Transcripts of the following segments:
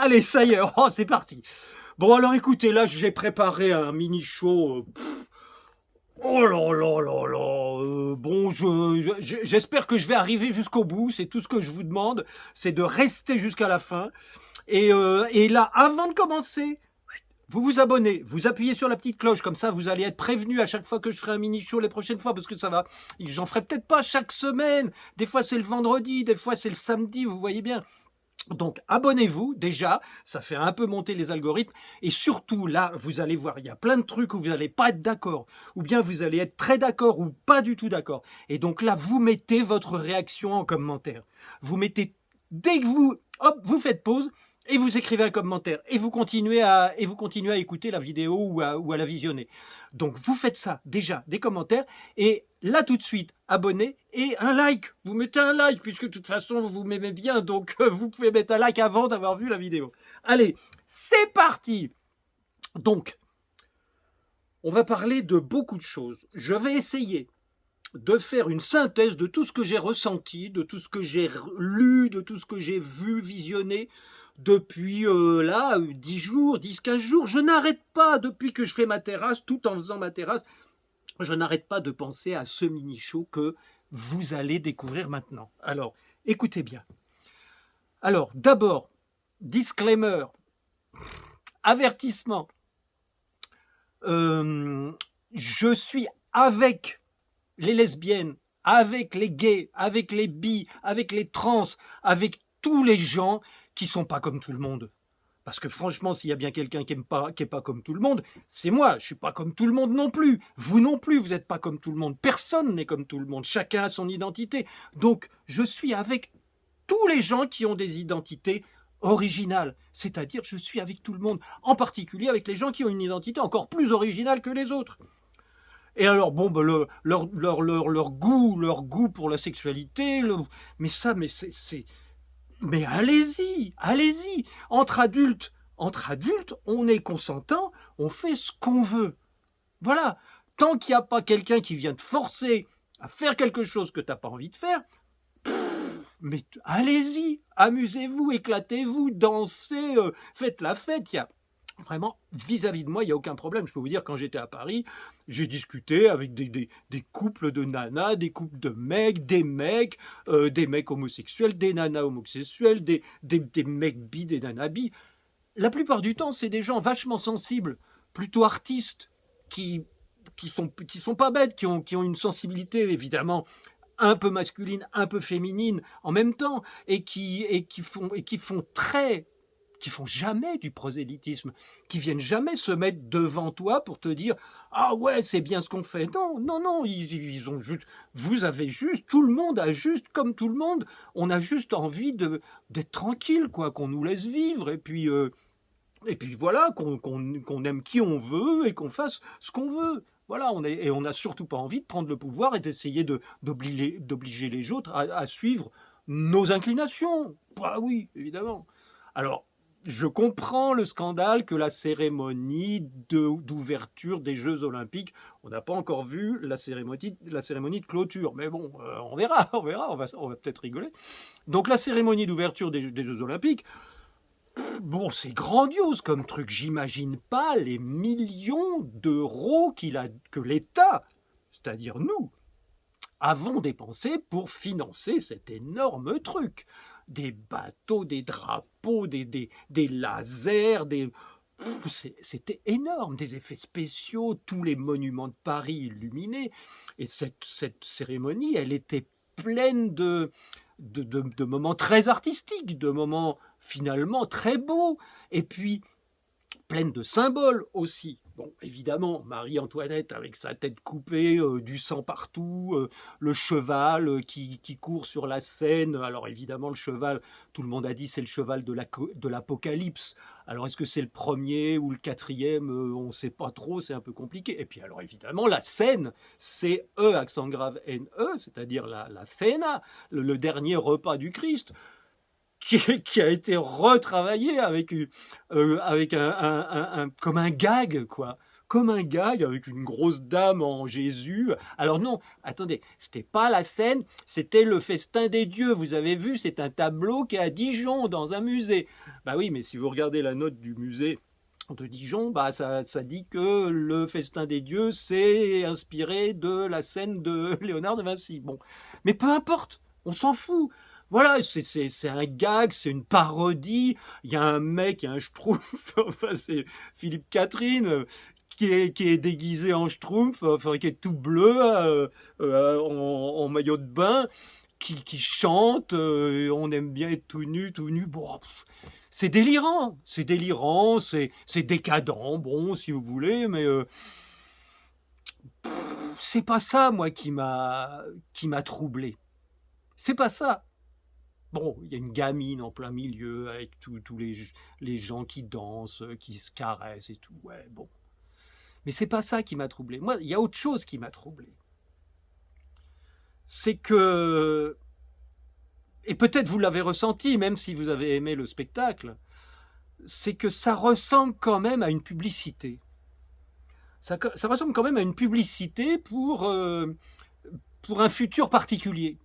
Allez, ça y est, oh, c'est parti. Bon, alors écoutez, là, j'ai préparé un mini-show. Oh là là là là. Bon, j'espère que je vais arriver jusqu'au bout. C'est tout ce que je vous demande. C'est de rester jusqu'à la fin. Et là, avant de commencer, vous vous abonnez, vous appuyez sur la petite cloche, comme ça vous allez être prévenu à chaque fois que je ferai un mini-show les prochaines fois, parce que ça va, j'en ferai peut-être pas chaque semaine, des fois c'est le vendredi, des fois c'est le samedi, vous voyez bien. Donc abonnez-vous déjà, ça fait un peu monter les algorithmes, et surtout là, vous allez voir, il y a plein de trucs où vous n'allez pas être d'accord, ou bien vous allez être très d'accord ou pas du tout d'accord. Et donc là, vous mettez votre réaction en commentaire. Vous mettez, dès que vous, hop, vous faites pause, et vous écrivez un commentaire, et vous continuez à écouter la vidéo ou à la visionner. Donc vous faites ça déjà, des commentaires, et là tout de suite, abonnez et un like. Vous mettez un like, puisque de toute façon vous m'aimez bien, donc vous pouvez mettre un like avant d'avoir vu la vidéo. Allez, c'est parti. Donc, on va parler de beaucoup de choses. Je vais essayer de faire une synthèse de tout ce que j'ai ressenti, de tout ce que j'ai lu, de tout ce que j'ai vu, visionné, depuis là, 10 jours, 10, 15 jours. Je n'arrête pas, depuis que je fais ma terrasse, tout en faisant ma terrasse, je n'arrête pas de penser à ce mini-show que vous allez découvrir maintenant. Alors, écoutez bien. Alors, d'abord, disclaimer, avertissement. Je suis avec les lesbiennes, avec les gays, avec les bi, avec les trans, avec tous les gens qui sont pas comme tout le monde. Parce que franchement, s'il y a bien quelqu'un qui est pas comme tout le monde, c'est moi. Je suis pas comme tout le monde non plus. Vous non plus, vous n'êtes pas comme tout le monde. Personne n'est comme tout le monde. Chacun a son identité. Donc, je suis avec tous les gens qui ont des identités originales. C'est-à-dire, je suis avec tout le monde. En particulier avec les gens qui ont une identité encore plus originale que les autres. Et alors, bon, ben, leur goût pour la sexualité, mais ça, mais allez-y, allez-y. Entre adultes, on est consentant, on fait ce qu'on veut. Voilà. Tant qu'il n'y a pas quelqu'un qui vient te forcer à faire quelque chose que tu n'as pas envie de faire, mais allez-y, amusez-vous, éclatez-vous, dansez, faites la fête. Il y a vraiment, vis-à-vis de moi, il n'y a aucun problème. Je peux vous dire, quand j'étais à Paris, j'ai discuté avec des couples de nanas, des couples de mecs, des mecs homosexuels, des nanas homosexuelles, des mecs bi, des nanas bi. La plupart du temps, c'est des gens vachement sensibles, plutôt artistes, qui sont pas bêtes, qui ont une sensibilité, évidemment, un peu masculine, un peu féminine en même temps, et qui font jamais du prosélytisme, qui viennent jamais se mettre devant toi pour te dire ah ouais c'est bien ce qu'on fait. Non, non, non, ils ont juste, vous avez juste, tout le monde a juste, comme tout le monde, on a juste envie d'être tranquille, quoi, qu'on nous laisse vivre, et puis voilà, qu'on aime qui on veut et qu'on fasse ce qu'on veut. Voilà, on n'a surtout pas envie de prendre le pouvoir et d'essayer d'obliger les autres à suivre nos inclinations. Bah oui, évidemment. Alors, je comprends le scandale que la cérémonie d'ouverture des Jeux Olympiques, on n'a pas encore vu la cérémonie de clôture, mais bon, on verra, on va peut-être rigoler. Donc la cérémonie d'ouverture des Jeux Olympiques, bon, c'est grandiose comme truc. J'imagine pas les millions d'euros que l'État, c'est-à-dire nous, avons dépensé pour financer cet énorme truc. Des bateaux, des drapeaux, des lasers, c'était énorme, des effets spéciaux, tous les monuments de Paris illuminés. Et cette cérémonie, elle était pleine de moments très artistiques, de moments finalement très beaux, et puis pleine de symboles aussi. Bon, évidemment, Marie-Antoinette avec sa tête coupée, du sang partout, le cheval qui court sur la Seine. Alors évidemment, le cheval, tout le monde a dit c'est le cheval de l'Apocalypse. Alors est-ce que c'est le premier ou le quatrième, on ne sait pas trop, c'est un peu compliqué. Et puis alors évidemment, la Seine, c'est E accent grave N-E, c'est-à-dire la cena, le dernier repas du Christ. Qui a été retravaillé avec comme un gag, quoi. comme un gag avec une grosse dame en Jésus. Alors non, attendez, c'était pas la scène, c'était le festin des dieux. Vous avez vu, c'est un tableau qui est à Dijon, dans un musée. Bah oui, mais si vous regardez la note du musée de Dijon, bah ça dit que le festin des dieux c'est inspiré de la scène de Léonard de Vinci. Bon, mais peu importe, on s'en fout. Voilà, c'est un gag, c'est une parodie. Il y a un mec, il y a un schtroumpf, enfin c'est Philippe Catherine, qui est déguisé en schtroumpf, enfin qui est tout bleu, en maillot de bain, qui chante, on aime bien être tout nu, tout nu. Bon, c'est délirant, c'est décadent, bon, si vous voulez, mais c'est pas ça, moi, qui m'a troublé. C'est pas ça. Bon, il y a une gamine en plein milieu avec tous les gens qui dansent, qui se caressent et tout. Ouais, bon. Mais c'est pas ça qui m'a troublé. Moi, il y a autre chose qui m'a troublé. C'est que, et peut-être vous l'avez ressenti, même si vous avez aimé le spectacle, c'est que ça ressemble quand même à une publicité. Ça ressemble quand même à une publicité pour un futur particulier,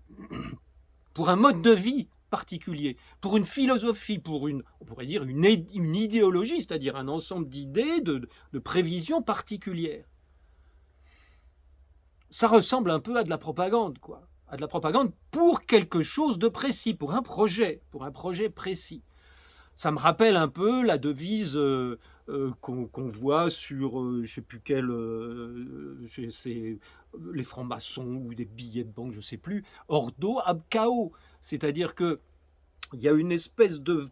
pour un mode de vie particulier, pour une philosophie, on pourrait dire une idéologie, c'est-à-dire un ensemble d'idées, de prévisions particulières. Ça ressemble un peu à de la propagande, quoi. À de la propagande pour quelque chose de précis, pour un projet précis. Ça me rappelle un peu la devise qu'on voit sur, je ne sais plus quel, c'est les francs-maçons ou des billets de banque, je ne sais plus, Ordo ab chaos. C'est-à-dire qu'il y a une espèce de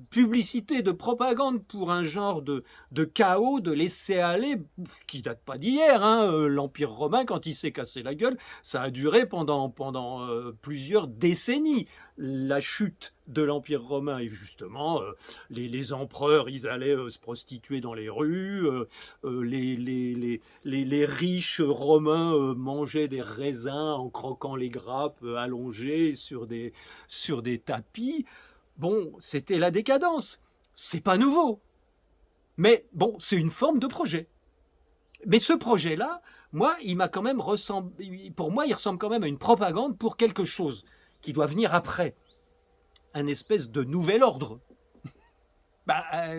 publicité, de propagande pour un genre de chaos, de laisser-aller, qui date pas d'hier. Hein. L'Empire romain, quand il s'est cassé la gueule, ça a duré pendant plusieurs décennies. La chute de l'Empire romain, et justement, les empereurs, ils allaient se prostituer dans les rues, les riches romains mangeaient des raisins en croquant les grappes allongées sur des tapis. Bon, c'était la décadence. C'est pas nouveau. Mais bon, c'est une forme de projet. Mais ce projet-là, moi, il m'a quand même pour moi, il ressemble quand même à une propagande pour quelque chose qui doit venir après. Un espèce de nouvel ordre.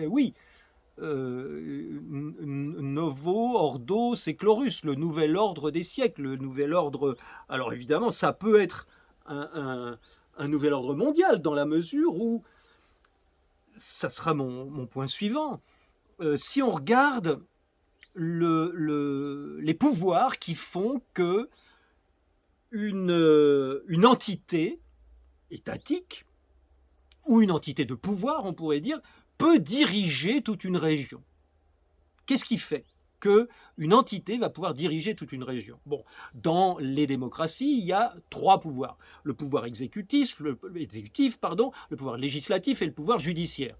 Oui. Novo Ordo Seclorus, le nouvel ordre des siècles, le nouvel ordre. Alors évidemment, ça peut être un nouvel ordre mondial dans la mesure où, ça sera mon point suivant, si on regarde les pouvoirs qui font que une entité étatique ou une entité de pouvoir, on pourrait dire, peut diriger toute une région. Qu'est-ce qui fait qu'une entité va pouvoir diriger toute une région? Bon, dans les démocraties, il y a trois pouvoirs. Le pouvoir exécutif, le pouvoir législatif et le pouvoir judiciaire.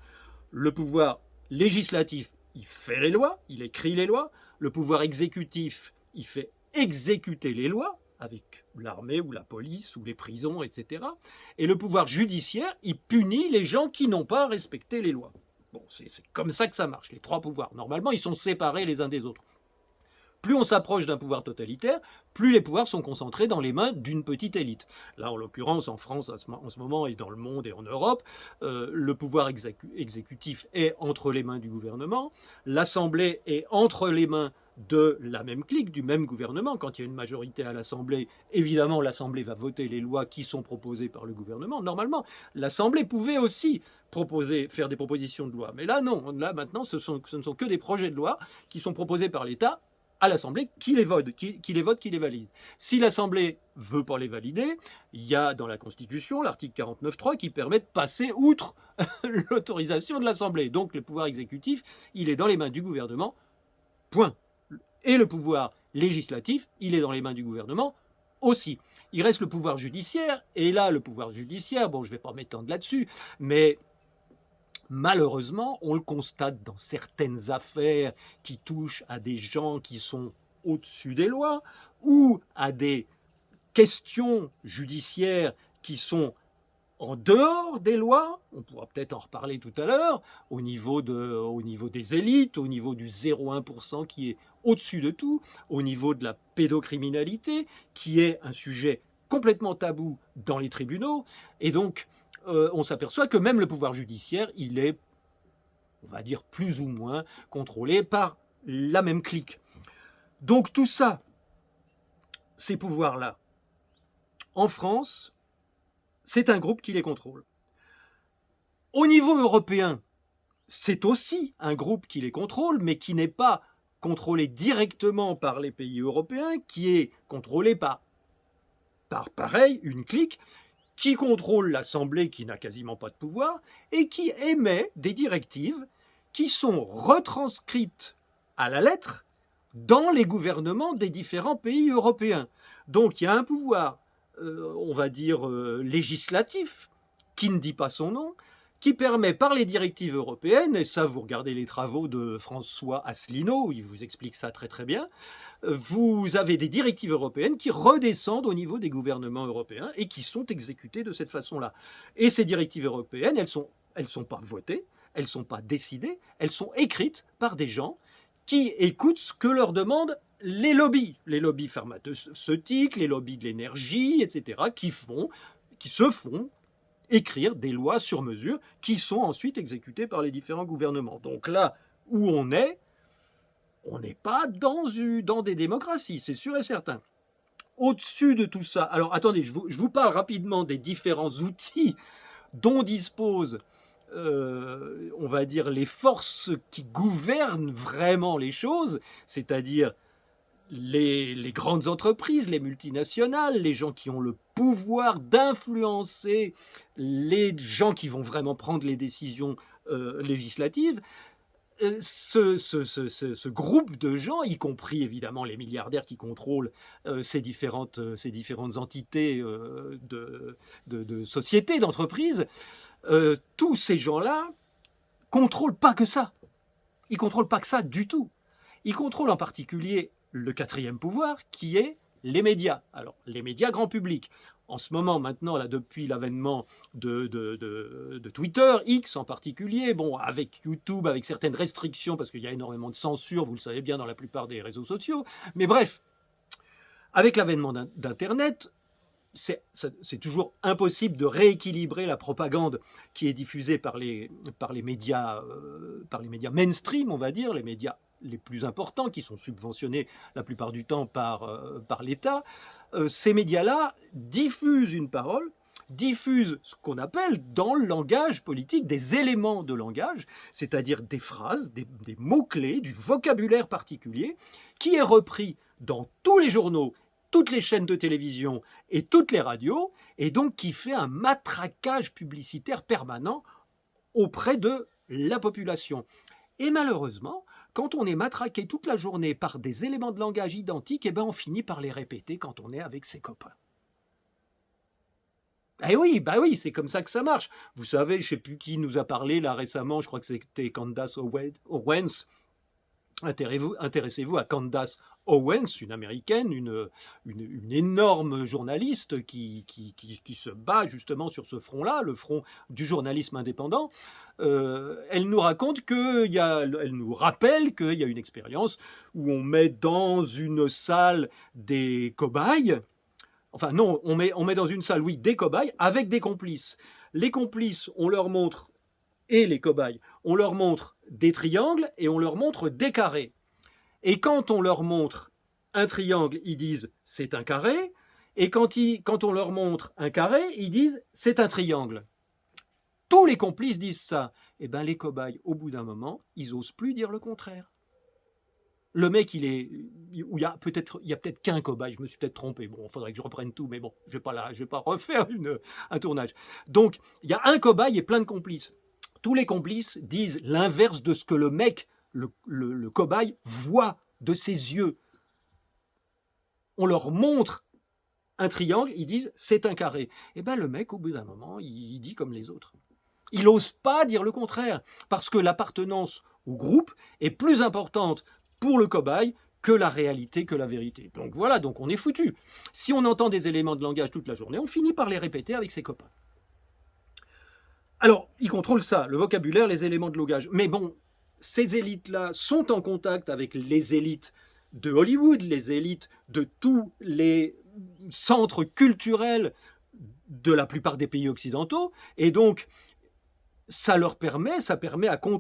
Le pouvoir législatif, il fait les lois, il écrit les lois. Le pouvoir exécutif, il fait exécuter les lois avec l'armée ou la police ou les prisons, etc. Et le pouvoir judiciaire, il punit les gens qui n'ont pas respecté les lois. Bon, c'est comme ça que ça marche, les trois pouvoirs. Normalement, ils sont séparés les uns des autres. Plus on s'approche d'un pouvoir totalitaire, plus les pouvoirs sont concentrés dans les mains d'une petite élite. Là, en l'occurrence, en France, en ce moment, et dans le monde et en Europe, le pouvoir exécutif est entre les mains du gouvernement, l'Assemblée est entre les mains de la même clique, du même gouvernement. Quand il y a une majorité à l'Assemblée, évidemment, l'Assemblée va voter les lois qui sont proposées par le gouvernement. Normalement, l'Assemblée pouvait aussi faire des propositions de loi. Mais là, non. Là, maintenant, ce ne sont que des projets de loi qui sont proposés par l'État à l'Assemblée, qui les vote, qui les valide. Si l'Assemblée veut pas les valider, il y a dans la Constitution l'article 49.3 qui permet de passer outre l'autorisation de l'Assemblée. Donc le pouvoir exécutif, il est dans les mains du gouvernement, point. Et le pouvoir législatif, il est dans les mains du gouvernement aussi. Il reste le pouvoir judiciaire, et là, le pouvoir judiciaire, bon, je ne vais pas m'étendre là-dessus, mais malheureusement, on le constate dans certaines affaires qui touchent à des gens qui sont au-dessus des lois ou à des questions judiciaires qui sont en dehors des lois, on pourra peut-être en reparler tout à l'heure, au niveau des élites, au niveau du 0,1% qui est au-dessus de tout, au niveau de la pédocriminalité, qui est un sujet complètement tabou dans les tribunaux. Et donc, on s'aperçoit que même le pouvoir judiciaire, il est, on va dire, plus ou moins contrôlé par la même clique. Donc tout ça, ces pouvoirs-là, en France, c'est un groupe qui les contrôle. Au niveau européen, c'est aussi un groupe qui les contrôle, mais qui n'est pas contrôlé directement par les pays européens, qui est contrôlé par pareil, une clique, qui contrôle l'Assemblée, qui n'a quasiment pas de pouvoir, et qui émet des directives qui sont retranscrites à la lettre dans les gouvernements des différents pays européens. Donc il y a un pouvoir, on va dire, législatif, qui ne dit pas son nom, qui permet par les directives européennes, et ça vous regardez les travaux de François Asselineau, il vous explique ça très très bien, vous avez des directives européennes qui redescendent au niveau des gouvernements européens et qui sont exécutées de cette façon-là. Et ces directives européennes, elles sont pas votées, elles ne sont pas décidées, elles sont écrites par des gens qui écoutent ce que leur demandent les lobbies pharmaceutiques, les lobbies de l'énergie, etc., qui se font écrire des lois sur mesure qui sont ensuite exécutées par les différents gouvernements. Donc là où on n'est pas dans des démocraties, c'est sûr et certain. Au-dessus de tout ça, alors attendez, je vous parle rapidement des différents outils dont disposent, on va dire, les forces qui gouvernent vraiment les choses, c'est-à-dire les grandes entreprises, les multinationales, les gens qui ont le pouvoir d'influencer les gens qui vont vraiment prendre les décisions législatives. Ce groupe de gens, y compris évidemment les milliardaires qui contrôlent ces différentes entités de sociétés, d'entreprises, tous ces gens-là contrôlent pas que ça. Ils contrôlent pas que ça du tout. Ils contrôlent en particulier le quatrième pouvoir, qui est les médias. Alors, les médias grand public. En ce moment, maintenant, là, depuis l'avènement de Twitter, X en particulier, bon, avec YouTube, avec certaines restrictions, parce qu'il y a énormément de censure, vous le savez bien, dans la plupart des réseaux sociaux. Mais bref, avec l'avènement d'Internet, c'est toujours impossible de rééquilibrer la propagande qui est diffusée par les médias mainstream, on va dire, les médias les plus importants, qui sont subventionnés la plupart du temps par l'État. Ces médias-là diffusent une parole, diffusent ce qu'on appelle dans le langage politique des éléments de langage, c'est-à-dire des phrases, des mots-clés, du vocabulaire particulier, qui est repris dans tous les journaux, toutes les chaînes de télévision et toutes les radios, et donc qui fait un matraquage publicitaire permanent auprès de la population. Et malheureusement, quand on est matraqué toute la journée par des éléments de langage identiques, eh ben on finit par les répéter quand on est avec ses copains. Eh oui, bah oui, c'est comme ça que ça marche. Vous savez, je ne sais plus qui nous a parlé là récemment, je crois que c'était Candace Owens. Intéressez-vous à Candace Owens, une américaine, une énorme journaliste qui se bat justement sur ce front-là, le front du journalisme indépendant. Elle nous rappelle qu'il y a une expérience où on met dans une salle des cobayes. Enfin non, on met dans une salle, oui, des cobayes avec des complices. Les complices, on leur montre, et les cobayes, on leur montre des triangles et on leur montre des carrés. Et quand on leur montre un triangle, ils disent c'est un carré. Et quand on leur montre un carré, ils disent c'est un triangle. Tous les complices disent ça. Eh bien les cobayes, au bout d'un moment, ils n'osent plus dire le contraire. Le mec, il y a peut-être qu'un cobaye, je me suis peut-être trompé. Bon, il faudrait que je reprenne tout, mais bon, je vais pas refaire un tournage. Donc, il y a un cobaye et plein de complices. Tous les complices disent l'inverse de ce que le mec, le cobaye, voit de ses yeux. On leur montre un triangle, ils disent c'est un carré. Et bien le mec, au bout d'un moment, il dit comme les autres. Il n'ose pas dire le contraire, parce que l'appartenance au groupe est plus importante pour le cobaye que la réalité, que la vérité. Donc voilà, donc on est foutu. Si on entend des éléments de langage toute la journée, on finit par les répéter avec ses copains. Alors, ils contrôlent ça, le vocabulaire, les éléments de langage. Mais bon, ces élites-là sont en contact avec les élites de Hollywood, les élites de tous les centres culturels de la plupart des pays occidentaux, et donc ça leur permet, ça permet à ce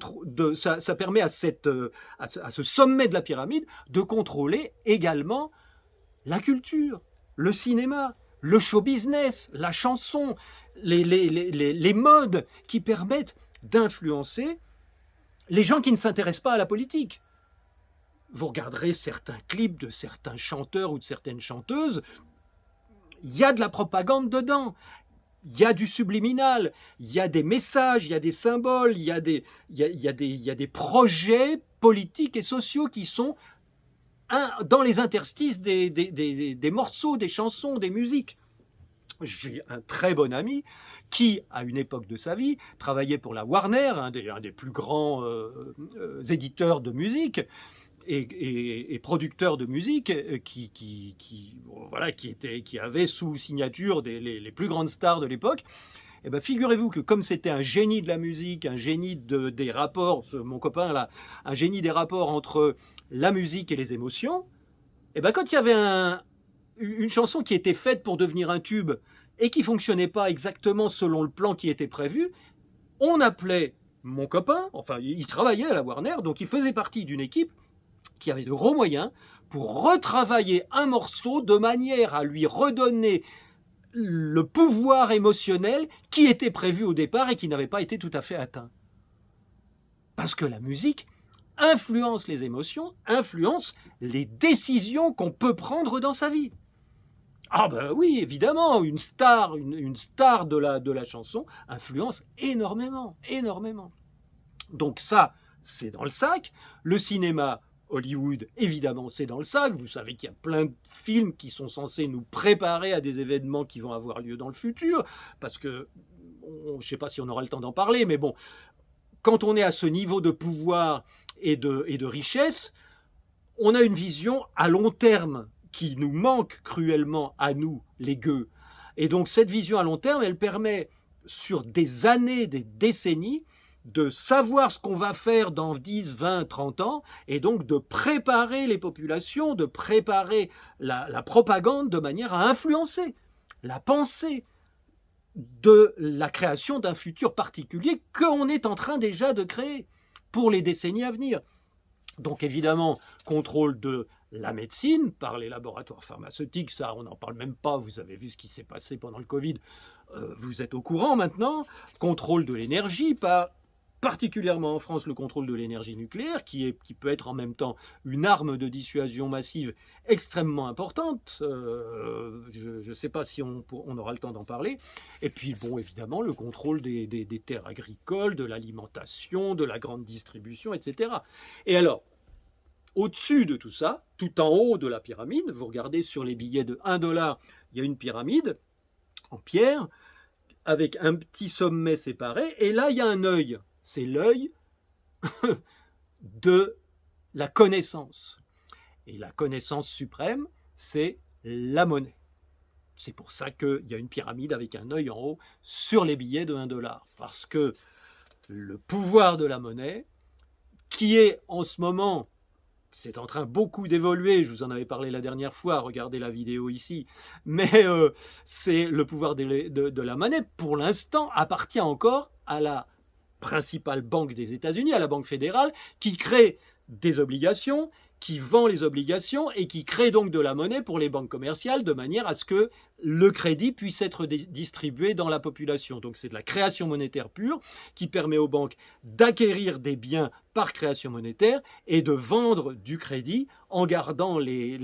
sommet de la pyramide de contrôler également la culture, le cinéma, le show business, la chanson, les modes qui permettent d'influencer les gens qui ne s'intéressent pas à la politique. Vous regarderez certains clips de certains chanteurs ou de certaines chanteuses, il y a de la propagande dedans. Il y a du subliminal, il y a des messages, il y a des symboles, il y a des projets politiques et sociaux qui sont dans les interstices des morceaux, des chansons, des musiques. J'ai un très bon ami qui, à une époque de sa vie, travaillait pour la Warner, un des plus grands éditeurs de musique et producteur de musique, qui avait sous signature les plus grandes stars de l'époque. Et ben, figurez-vous que comme c'était un génie de la musique, un génie des rapports, mon copain là, un génie des rapports entre la musique et les émotions, et ben quand il y avait une chanson qui était faite pour devenir un tube et qui fonctionnait pas exactement selon le plan qui était prévu, on appelait mon copain, enfin il travaillait à la Warner, donc il faisait partie d'une équipe qui avait de gros moyens pour retravailler un morceau de manière à lui redonner le pouvoir émotionnel qui était prévu au départ et qui n'avait pas été tout à fait atteint. Parce que la musique influence les émotions, influence les décisions qu'on peut prendre dans sa vie. Ah ben oui, évidemment, une star de la chanson influence énormément, énormément. Donc ça, c'est dans le sac. Le cinéma, Hollywood, évidemment, c'est dans le sac. Vous savez qu'il y a plein de films qui sont censés nous préparer à des événements qui vont avoir lieu dans le futur, parce que, je ne sais pas si on aura le temps d'en parler, mais bon, quand on est à ce niveau de pouvoir et de richesse, on a une vision à long terme qui nous manque cruellement à nous, les gueux. Et donc cette vision à long terme, elle permet, sur des années, des décennies, de savoir ce qu'on va faire dans 10, 20, 30 ans, et donc de préparer les populations, de préparer la propagande de manière à influencer la pensée de la création d'un futur particulier qu'on est en train déjà de créer pour les décennies à venir. Donc évidemment, contrôle de la médecine par les laboratoires pharmaceutiques, ça on n'en parle même pas, vous avez vu ce qui s'est passé pendant le Covid, vous êtes au courant maintenant. Contrôle de l'énergie par, particulièrement en France, le contrôle de l'énergie nucléaire, qui peut être en même temps une arme de dissuasion massive extrêmement importante. Je ne sais pas si on aura le temps d'en parler. Et puis, bon, évidemment, le contrôle des terres agricoles, de l'alimentation, de la grande distribution, etc. Et alors, au-dessus de tout ça, tout en haut de la pyramide, vous regardez sur les billets de 1 $, il y a une pyramide en pierre avec un petit sommet séparé, et là, il y a un œil. C'est l'œil de la connaissance. Et la connaissance suprême, c'est la monnaie. C'est pour ça qu'il y a une pyramide avec un œil en haut sur les billets de 1 $. Parce que le pouvoir de la monnaie, qui est en ce moment, c'est en train beaucoup d'évoluer, je vous en avais parlé la dernière fois, regardez la vidéo ici, mais c'est le pouvoir de la monnaie, pour l'instant, appartient encore à la principale banque des États-Unis, à la Banque fédérale, qui crée des obligations, qui vend les obligations et qui crée donc de la monnaie pour les banques commerciales de manière à ce que le crédit puisse être distribué dans la population. Donc c'est de la création monétaire pure qui permet aux banques d'acquérir des biens par création monétaire et de vendre du crédit en gardant les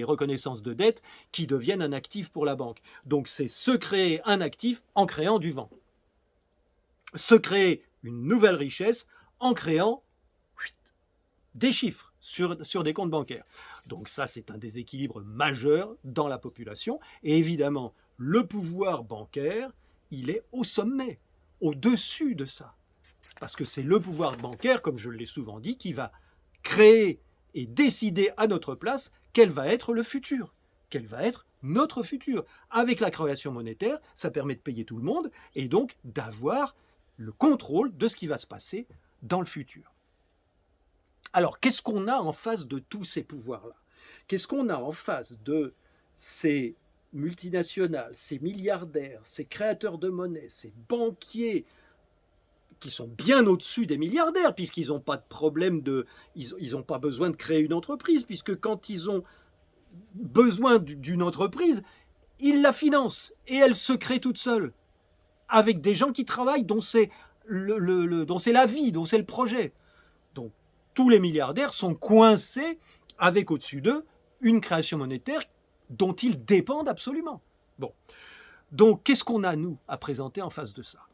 reconnaissances de dette qui deviennent un actif pour la banque. Donc c'est se créer un actif en créant du vent. Se créer une nouvelle richesse en créant des chiffres sur des comptes bancaires. Donc ça, c'est un déséquilibre majeur dans la population. Et évidemment, le pouvoir bancaire, il est au sommet, au-dessus de ça. Parce que c'est le pouvoir bancaire, comme je l'ai souvent dit, qui va créer et décider à notre place quel va être le futur, quelle va être notre futur. Avec la création monétaire, ça permet de payer tout le monde et donc d'avoir le contrôle de ce qui va se passer dans le futur. Alors, qu'est-ce qu'on a en face de tous ces pouvoirs-là? Qu'est-ce qu'on a en face de ces multinationales, ces milliardaires, ces créateurs de monnaie, ces banquiers qui sont bien au-dessus des milliardaires, puisqu'ils n'ont pas de problème ils n'ont pas besoin de créer une entreprise, puisque quand ils ont besoin d'une entreprise, ils la financent et elle se crée toute seule, avec des gens qui travaillent, dont c'est dont c'est la vie, dont c'est le projet. Donc tous les milliardaires sont coincés avec au-dessus d'eux une création monétaire dont ils dépendent absolument. Bon. Donc qu'est-ce qu'on a, nous, à présenter en face de ça?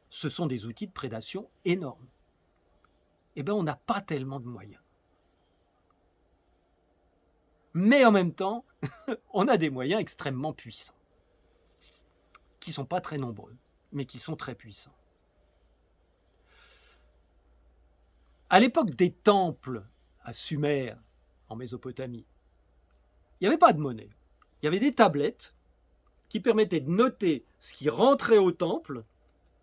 Ce sont des outils de prédation énormes. Eh bien, on n'a pas tellement de moyens. Mais en même temps, on a des moyens extrêmement puissants, qui ne sont pas très nombreux, mais qui sont très puissants. À l'époque des temples à Sumer, en Mésopotamie, il n'y avait pas de monnaie. Il y avait des tablettes qui permettaient de noter ce qui rentrait au temple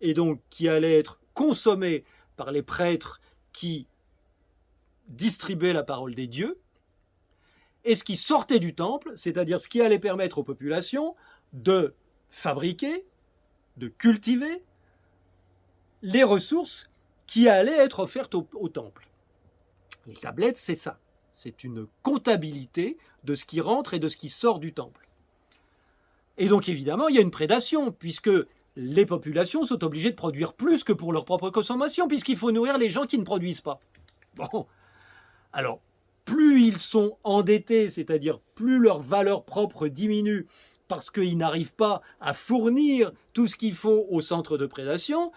et donc qui allait être consommé par les prêtres qui distribuaient la parole des dieux, et ce qui sortait du temple, c'est-à-dire ce qui allait permettre aux populations de fabriquer, de cultiver les ressources qui allaient être offertes au temple. Les tablettes, c'est ça. C'est une comptabilité de ce qui rentre et de ce qui sort du temple. Et donc évidemment, il y a une prédation, puisque les populations sont obligées de produire plus que pour leur propre consommation, puisqu'il faut nourrir les gens qui ne produisent pas. Bon, alors, plus ils sont endettés, c'est-à-dire plus leur valeur propre diminue, parce qu'ils n'arrivent pas à fournir tout ce qu'il faut au centre de prédation,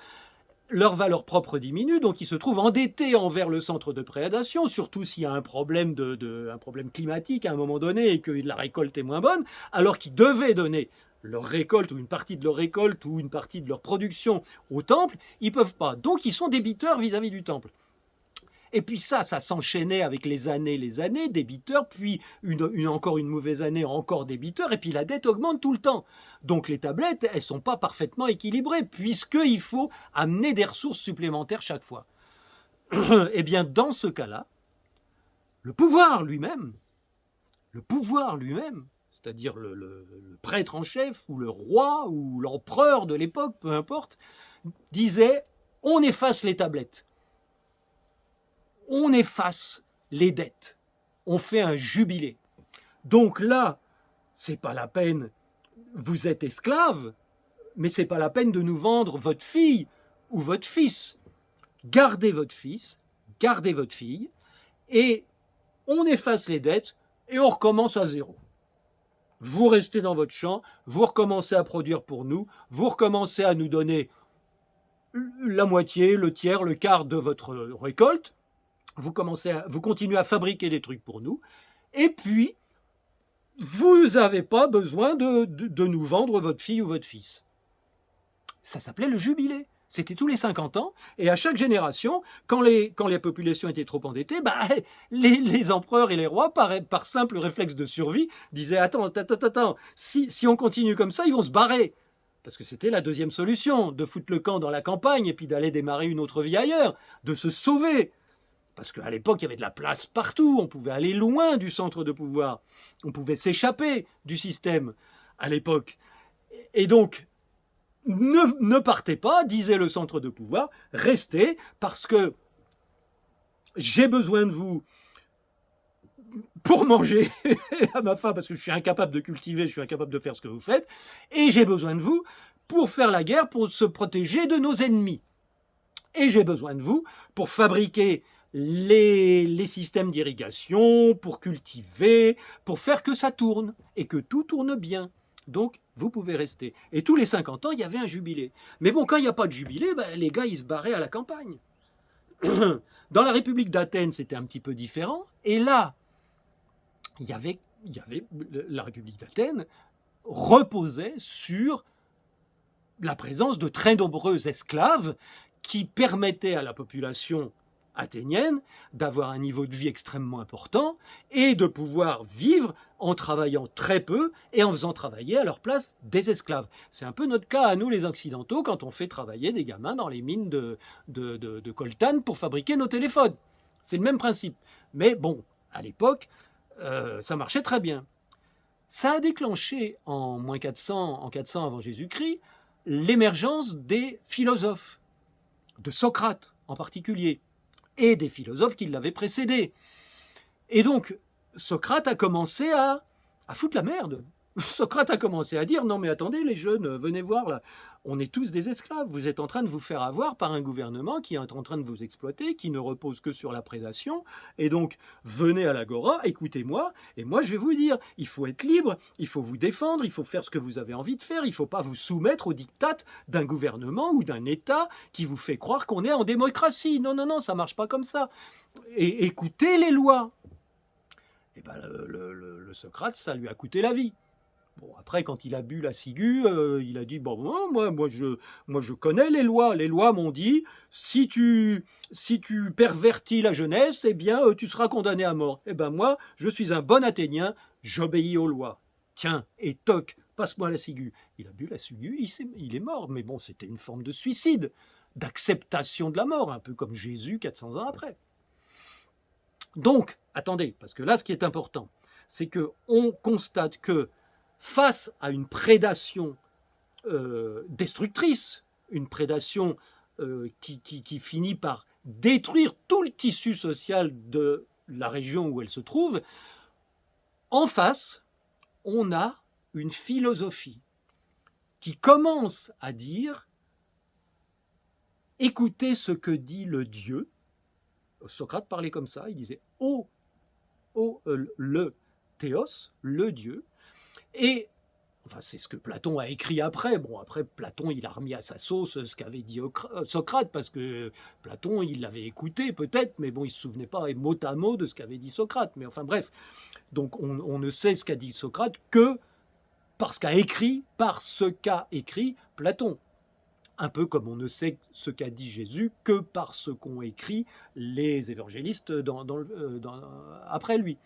leur valeur propre diminue, donc ils se trouvent endettés envers le centre de prédation, surtout s'il y a un problème, un problème climatique à un moment donné et que la récolte est moins bonne, alors qu'ils devaient donner leur récolte ou une partie de leur récolte ou une partie de leur production au temple, ils ne peuvent pas. Donc ils sont débiteurs vis-à-vis du temple. Et puis ça s'enchaînait avec les années, débiteurs, puis encore une mauvaise année, encore débiteurs, et puis la dette augmente tout le temps. Donc les tablettes, elles ne sont pas parfaitement équilibrées, puisqu'il faut amener des ressources supplémentaires chaque fois. Eh bien, dans ce cas-là, le pouvoir lui-même, c'est-à-dire le prêtre en chef, ou le roi, ou l'empereur de l'époque, peu importe, disait « on efface les tablettes ». On efface les dettes. On fait un jubilé. Donc là, c'est pas la peine, vous êtes esclave, mais c'est pas la peine de nous vendre votre fille ou votre fils. Gardez votre fils, gardez votre fille, et on efface les dettes et on recommence à zéro. Vous restez dans votre champ, vous recommencez à produire pour nous, vous recommencez à nous donner la moitié, le tiers, le quart de votre récolte. Vous continuez à fabriquer des trucs pour nous, et puis vous n'avez pas besoin de nous vendre votre fille ou votre fils. Ça s'appelait le jubilé. C'était tous les 50 ans, et à chaque génération, quand les populations étaient trop endettées, les empereurs et les rois, par simple réflexe de survie, disaient « Attends, si on continue comme ça, ils vont se barrer ». Parce que c'était la deuxième solution, de foutre le camp dans la campagne et puis d'aller démarrer une autre vie ailleurs, de se sauver. Parce qu'à l'époque, il y avait de la place partout, on pouvait aller loin du centre de pouvoir, on pouvait s'échapper du système à l'époque. Et donc, ne partez pas, disait le centre de pouvoir, restez, parce que j'ai besoin de vous pour manger à ma faim, parce que je suis incapable de cultiver, je suis incapable de faire ce que vous faites, et j'ai besoin de vous pour faire la guerre, pour se protéger de nos ennemis. Et j'ai besoin de vous pour fabriquer les systèmes d'irrigation, pour cultiver, pour faire que ça tourne et que tout tourne bien. Donc, vous pouvez rester. Et tous les 50 ans, il y avait un jubilé. Mais bon, quand il n'y a pas de jubilé, les gars, ils se barraient à la campagne. Dans la République d'Athènes, c'était un petit peu différent. Et là, la République d'Athènes reposait sur la présence de très nombreux esclaves qui permettaient à la population athénienne, d'avoir un niveau de vie extrêmement important et de pouvoir vivre en travaillant très peu et en faisant travailler à leur place des esclaves. C'est un peu notre cas à nous les Occidentaux quand on fait travailler des gamins dans les mines de coltan pour fabriquer nos téléphones. C'est le même principe. Mais bon, à l'époque, ça marchait très bien. Ça a déclenché en 400 avant Jésus-Christ l'émergence des philosophes, de Socrate en particulier, et des philosophes qui l'avaient précédé. Et donc, Socrate a commencé à foutre la merde. Socrate a commencé à dire, non mais attendez les jeunes, venez voir là, on est tous des esclaves, vous êtes en train de vous faire avoir par un gouvernement qui est en train de vous exploiter, qui ne repose que sur la prédation, et donc venez à l'agora, écoutez-moi, et moi je vais vous dire, il faut être libre, il faut vous défendre, il faut faire ce que vous avez envie de faire, il ne faut pas vous soumettre aux diktats d'un gouvernement ou d'un État qui vous fait croire qu'on est en démocratie. Non, non, non, ça ne marche pas comme ça. Et écoutez les lois. Et ben le Socrate, ça lui a coûté la vie. Bon, après, quand il a bu la ciguë, il a dit bon, moi, je connais les lois. Les lois m'ont dit si tu pervertis la jeunesse, eh bien, tu seras condamné à mort. Eh ben moi, je suis un bon Athénien, j'obéis aux lois. Tiens, et toc, passe-moi la ciguë. Il a bu la ciguë, il est mort. Mais bon, c'était une forme de suicide, d'acceptation de la mort, un peu comme Jésus 400 ans après. Donc, attendez, parce que là, ce qui est important, c'est qu'on constate que face à une prédation destructrice, une prédation qui finit par détruire tout le tissu social de la région où elle se trouve, en face, on a une philosophie qui commence à dire « Écoutez ce que dit le Dieu ». Socrate parlait comme ça, il disait « le théos, le Dieu ». Et enfin, c'est ce que Platon a écrit après. Bon, après, Platon, il a remis à sa sauce ce qu'avait dit Socrate, parce que Platon, il l'avait écouté peut-être, mais bon, il ne se souvenait pas mot à mot de ce qu'avait dit Socrate. Mais enfin, bref. Donc, on ne sait ce qu'a dit Socrate que par ce qu'a écrit Platon. Un peu comme on ne sait ce qu'a dit Jésus que par ce qu'ont écrit les évangélistes après lui.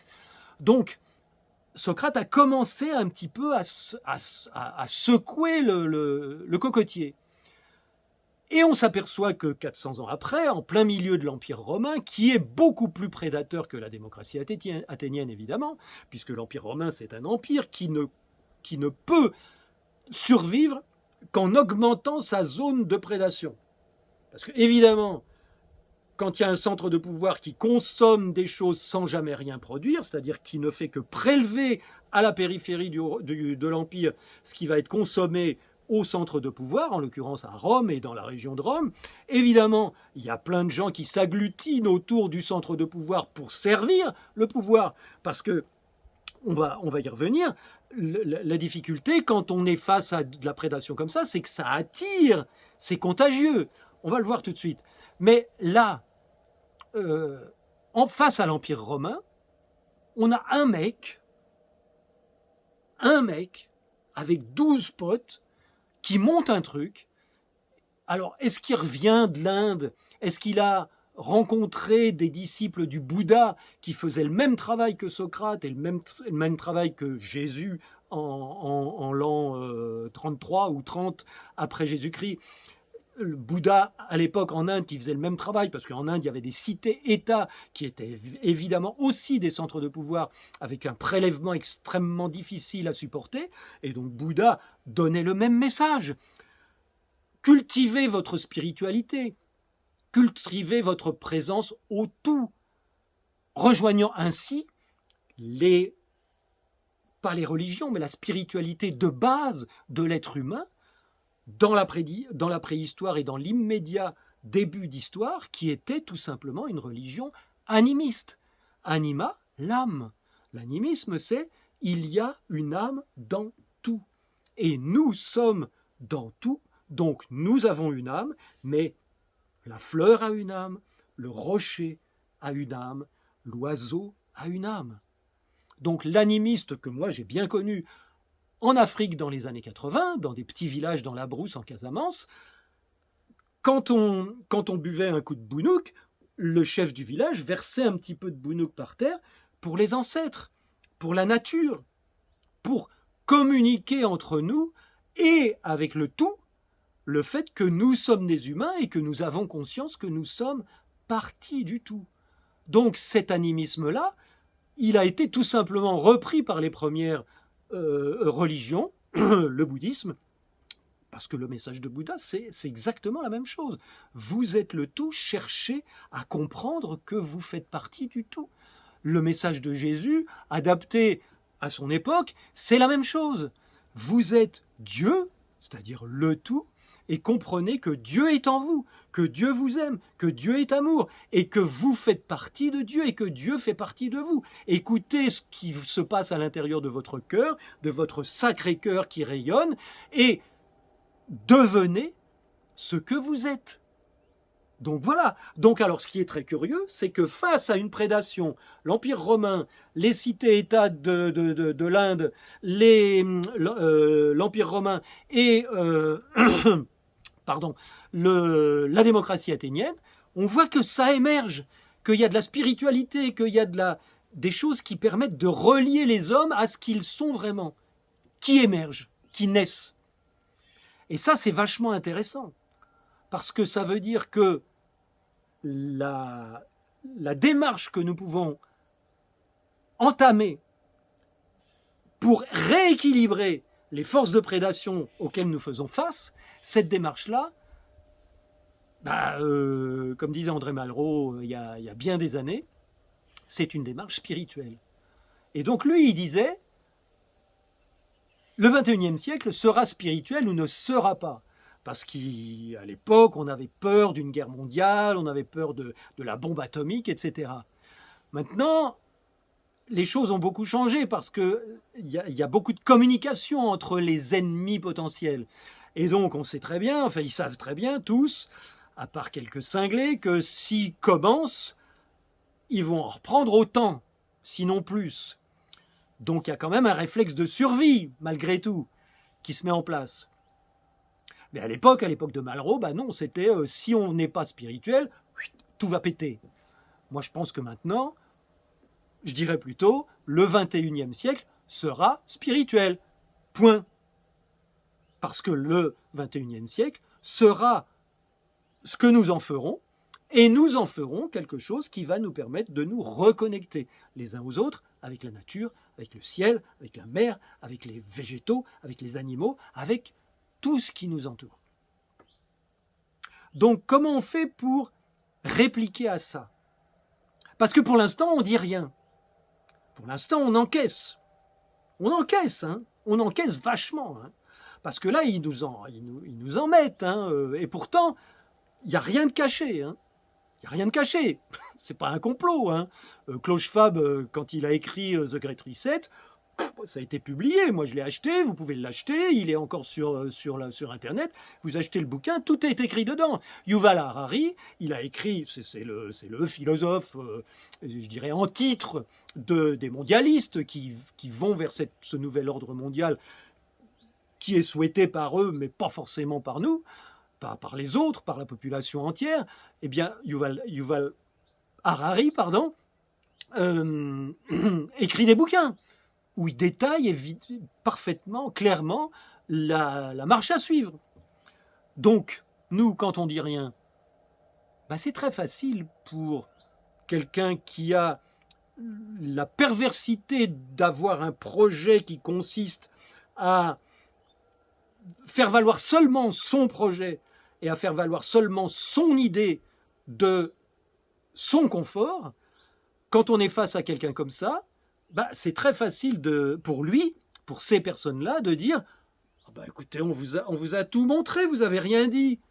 Donc, Socrate a commencé un petit peu à secouer le cocotier. Et on s'aperçoit que 400 ans après, en plein milieu de l'Empire romain, qui est beaucoup plus prédateur que la démocratie athénienne, évidemment, puisque l'Empire romain, c'est un empire qui ne peut survivre qu'en augmentant sa zone de prédation. Parce que, évidemment, quand il y a un centre de pouvoir qui consomme des choses sans jamais rien produire, c'est-à-dire qui ne fait que prélever à la périphérie de l'Empire ce qui va être consommé au centre de pouvoir, en l'occurrence à Rome et dans la région de Rome, évidemment, il y a plein de gens qui s'agglutinent autour du centre de pouvoir pour servir le pouvoir, parce que, on va y revenir, la difficulté quand on est face à de la prédation comme ça, c'est que ça attire, c'est contagieux. On va le voir tout de suite. Mais là, en face à l'Empire romain, on a un mec avec 12 potes qui monte un truc. Alors, est-ce qu'il revient de l'Inde? Est-ce qu'il a rencontré des disciples du Bouddha qui faisaient le même travail que Socrate et le même travail que Jésus en l'an 33 ou 30 après Jésus-Christ? Le Bouddha, à l'époque, en Inde, qui faisait le même travail, parce qu'en Inde, il y avait des cités-États qui étaient évidemment aussi des centres de pouvoir avec un prélèvement extrêmement difficile à supporter. Et donc, Bouddha donnait le même message. Cultivez votre spiritualité, cultivez votre présence au tout, rejoignant ainsi pas les religions, mais la spiritualité de base de l'être humain, dans la préhistoire et dans l'immédiat début d'histoire, qui était tout simplement une religion animiste. Anima, l'âme. L'animisme, c'est il y a une âme dans tout. Et nous sommes dans tout, donc nous avons une âme, mais la fleur a une âme, le rocher a une âme, l'oiseau a une âme. Donc l'animiste que moi j'ai bien connu en Afrique dans les années 80, dans des petits villages dans la brousse en Casamance, quand on buvait un coup de bounouk, le chef du village versait un petit peu de bounouk par terre pour les ancêtres, pour la nature, pour communiquer entre nous et avec le tout, le fait que nous sommes des humains et que nous avons conscience que nous sommes partie du tout. Donc cet animisme-là, il a été tout simplement repris par les premières religions, le bouddhisme, parce que le message de Bouddha, c'est exactement la même chose. Vous êtes le tout, cherchez à comprendre que vous faites partie du tout. Le message de Jésus, adapté à son époque, c'est la même chose. Vous êtes Dieu, c'est-à-dire le tout, et comprenez que Dieu est en vous, que Dieu vous aime, que Dieu est amour, et que vous faites partie de Dieu, et que Dieu fait partie de vous. Écoutez ce qui se passe à l'intérieur de votre cœur, de votre sacré cœur qui rayonne, et devenez ce que vous êtes. Donc voilà. Donc alors ce qui est très curieux, c'est que face à une prédation, l'Empire romain, les cités-États de l'Inde, l'Empire romain et pardon, la démocratie athénienne, on voit que ça émerge, qu'il y a de la spiritualité, qu'il y a des choses qui permettent de relier les hommes à ce qu'ils sont vraiment, qui émergent, qui naissent. Et ça, c'est vachement intéressant, parce que ça veut dire que la démarche que nous pouvons entamer pour rééquilibrer les forces de prédation auxquelles nous faisons face, cette démarche-là, comme disait André Malraux il y a bien des années, c'est une démarche spirituelle. Et donc lui, il disait, le XXIe siècle sera spirituel ou ne sera pas. Parce qu'à l'époque, on avait peur d'une guerre mondiale, on avait peur de la bombe atomique, etc. Maintenant, les choses ont beaucoup changé parce qu'il y a beaucoup de communication entre les ennemis potentiels. Et donc, on sait très bien, enfin, ils savent très bien tous, à part quelques cinglés, que s'ils commencent, ils vont en reprendre autant, sinon plus. Donc, il y a quand même un réflexe de survie, malgré tout, qui se met en place. Mais à l'époque de Malraux, non, c'était si on n'est pas spirituel, tout va péter. Moi, je pense que maintenant, je dirais plutôt, le 21e siècle sera spirituel. Point. Parce que le 21e siècle sera ce que nous en ferons, et nous en ferons quelque chose qui va nous permettre de nous reconnecter les uns aux autres, avec la nature, avec le ciel, avec la mer, avec les végétaux, avec les animaux, avec tout ce qui nous entoure. Donc, comment on fait pour répliquer à ça? Parce que pour l'instant, on ne dit rien. Pour l'instant, on encaisse. On encaisse, hein. On encaisse vachement. Hein. Parce que là, ils nous en mettent. Hein. Et pourtant, il n'y a rien de caché. Hein. Il n'y a rien de caché. C'est pas un complot. Hein. Klaus Schwab, quand il a écrit The Great Reset, ça a été publié, moi je l'ai acheté, vous pouvez l'acheter, il est encore sur Internet, vous achetez le bouquin, tout est écrit dedans. Yuval Harari, il a écrit, c'est le philosophe, je dirais en titre, des mondialistes qui vont vers ce nouvel ordre mondial qui est souhaité par eux, mais pas forcément par nous, par les autres, par la population entière. Eh bien, Yuval Harari, écrit des bouquins où il détaille parfaitement, clairement, la marche à suivre. Donc, nous, quand on dit rien, c'est très facile pour quelqu'un qui a la perversité d'avoir un projet qui consiste à faire valoir seulement son projet et à faire valoir seulement son idée de son confort. Quand on est face à quelqu'un comme ça, c'est très facile pour lui, pour ces personnes-là, de dire écoutez, on vous a tout montré, vous n'avez rien dit.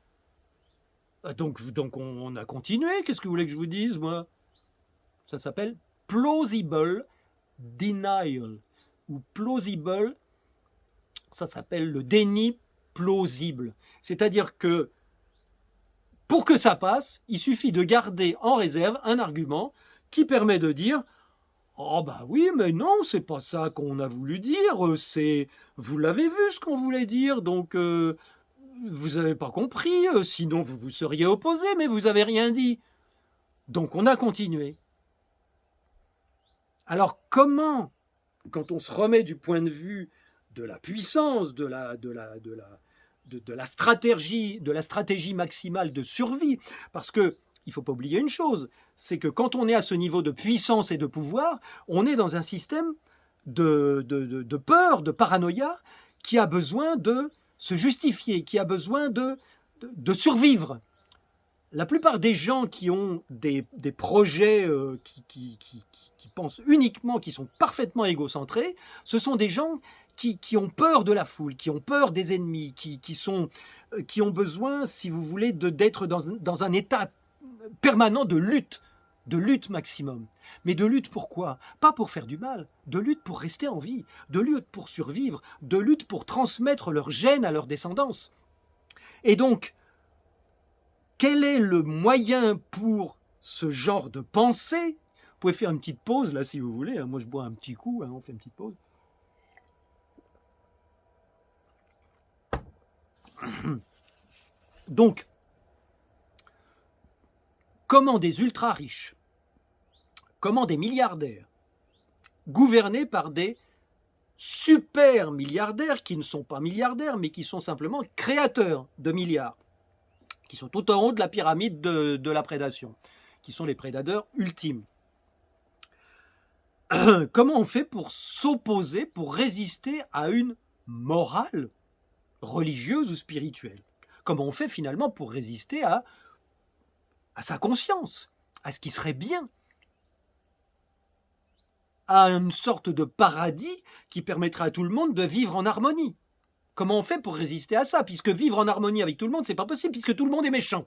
Donc on a continué, qu'est-ce que vous voulez que je vous dise, moi? Ça s'appelle plausible denial. Ou plausible, ça s'appelle le déni plausible. C'est-à-dire que pour que ça passe, il suffit de garder en réserve un argument qui permet de dire oui, mais non, c'est pas ça qu'on a voulu dire, vous l'avez vu ce qu'on voulait dire, donc vous n'avez pas compris, sinon vous vous seriez opposé, mais vous n'avez rien dit. Donc on a continué. Alors comment, quand on se remet du point de vue de la puissance, de la stratégie maximale de survie, parce que il ne faut pas oublier une chose, c'est que quand on est à ce niveau de puissance et de pouvoir, on est dans un système de peur, de paranoïa, qui a besoin de se justifier, qui a besoin de survivre. La plupart des gens qui ont des projets qui pensent uniquement, qui sont parfaitement égocentrés, ce sont des gens qui ont peur de la foule, qui ont peur des ennemis, qui ont besoin, si vous voulez, d'être dans un état permanent de lutte maximum. Mais de lutte pourquoi? Pas pour faire du mal, de lutte pour rester en vie, de lutte pour survivre, de lutte pour transmettre leur gène à leur descendance. Et donc, quel est le moyen pour ce genre de pensée? Vous pouvez faire une petite pause là si vous voulez, moi je bois un petit coup, on fait une petite pause. Donc, comment des ultra riches, comment des milliardaires, gouvernés par des super milliardaires qui ne sont pas milliardaires, mais qui sont simplement créateurs de milliards, qui sont tout en haut de la pyramide de la prédation, qui sont les prédateurs ultimes. Comment on fait pour s'opposer, pour résister à une morale religieuse ou spirituelle? Comment on fait finalement pour résister à sa conscience, à ce qui serait bien, à une sorte de paradis qui permettra à tout le monde de vivre en harmonie? Comment on fait pour résister à ça? Puisque vivre en harmonie avec tout le monde, c'est pas possible, puisque tout le monde est méchant.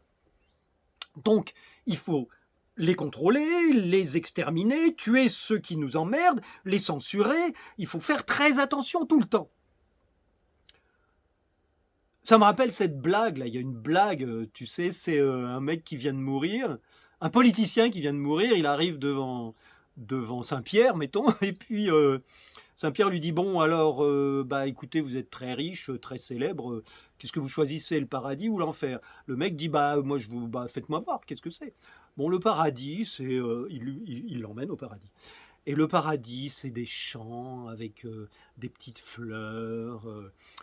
Donc, il faut les contrôler, les exterminer, tuer ceux qui nous emmerdent, les censurer. Il faut faire très attention tout le temps. Ça me rappelle cette blague, là. Il y a une blague, tu sais, c'est un mec qui vient de mourir, un politicien qui vient de mourir, il arrive devant Saint-Pierre, mettons, et puis Saint-Pierre lui dit, bon, alors, écoutez, vous êtes très riche, très célèbre, qu'est-ce que vous choisissez, le paradis ou l'enfer? Le mec dit, moi, faites-moi voir, qu'est-ce que c'est? Bon, le paradis, c'est, il l'emmène au paradis. Et le paradis, c'est des champs avec des petites fleurs,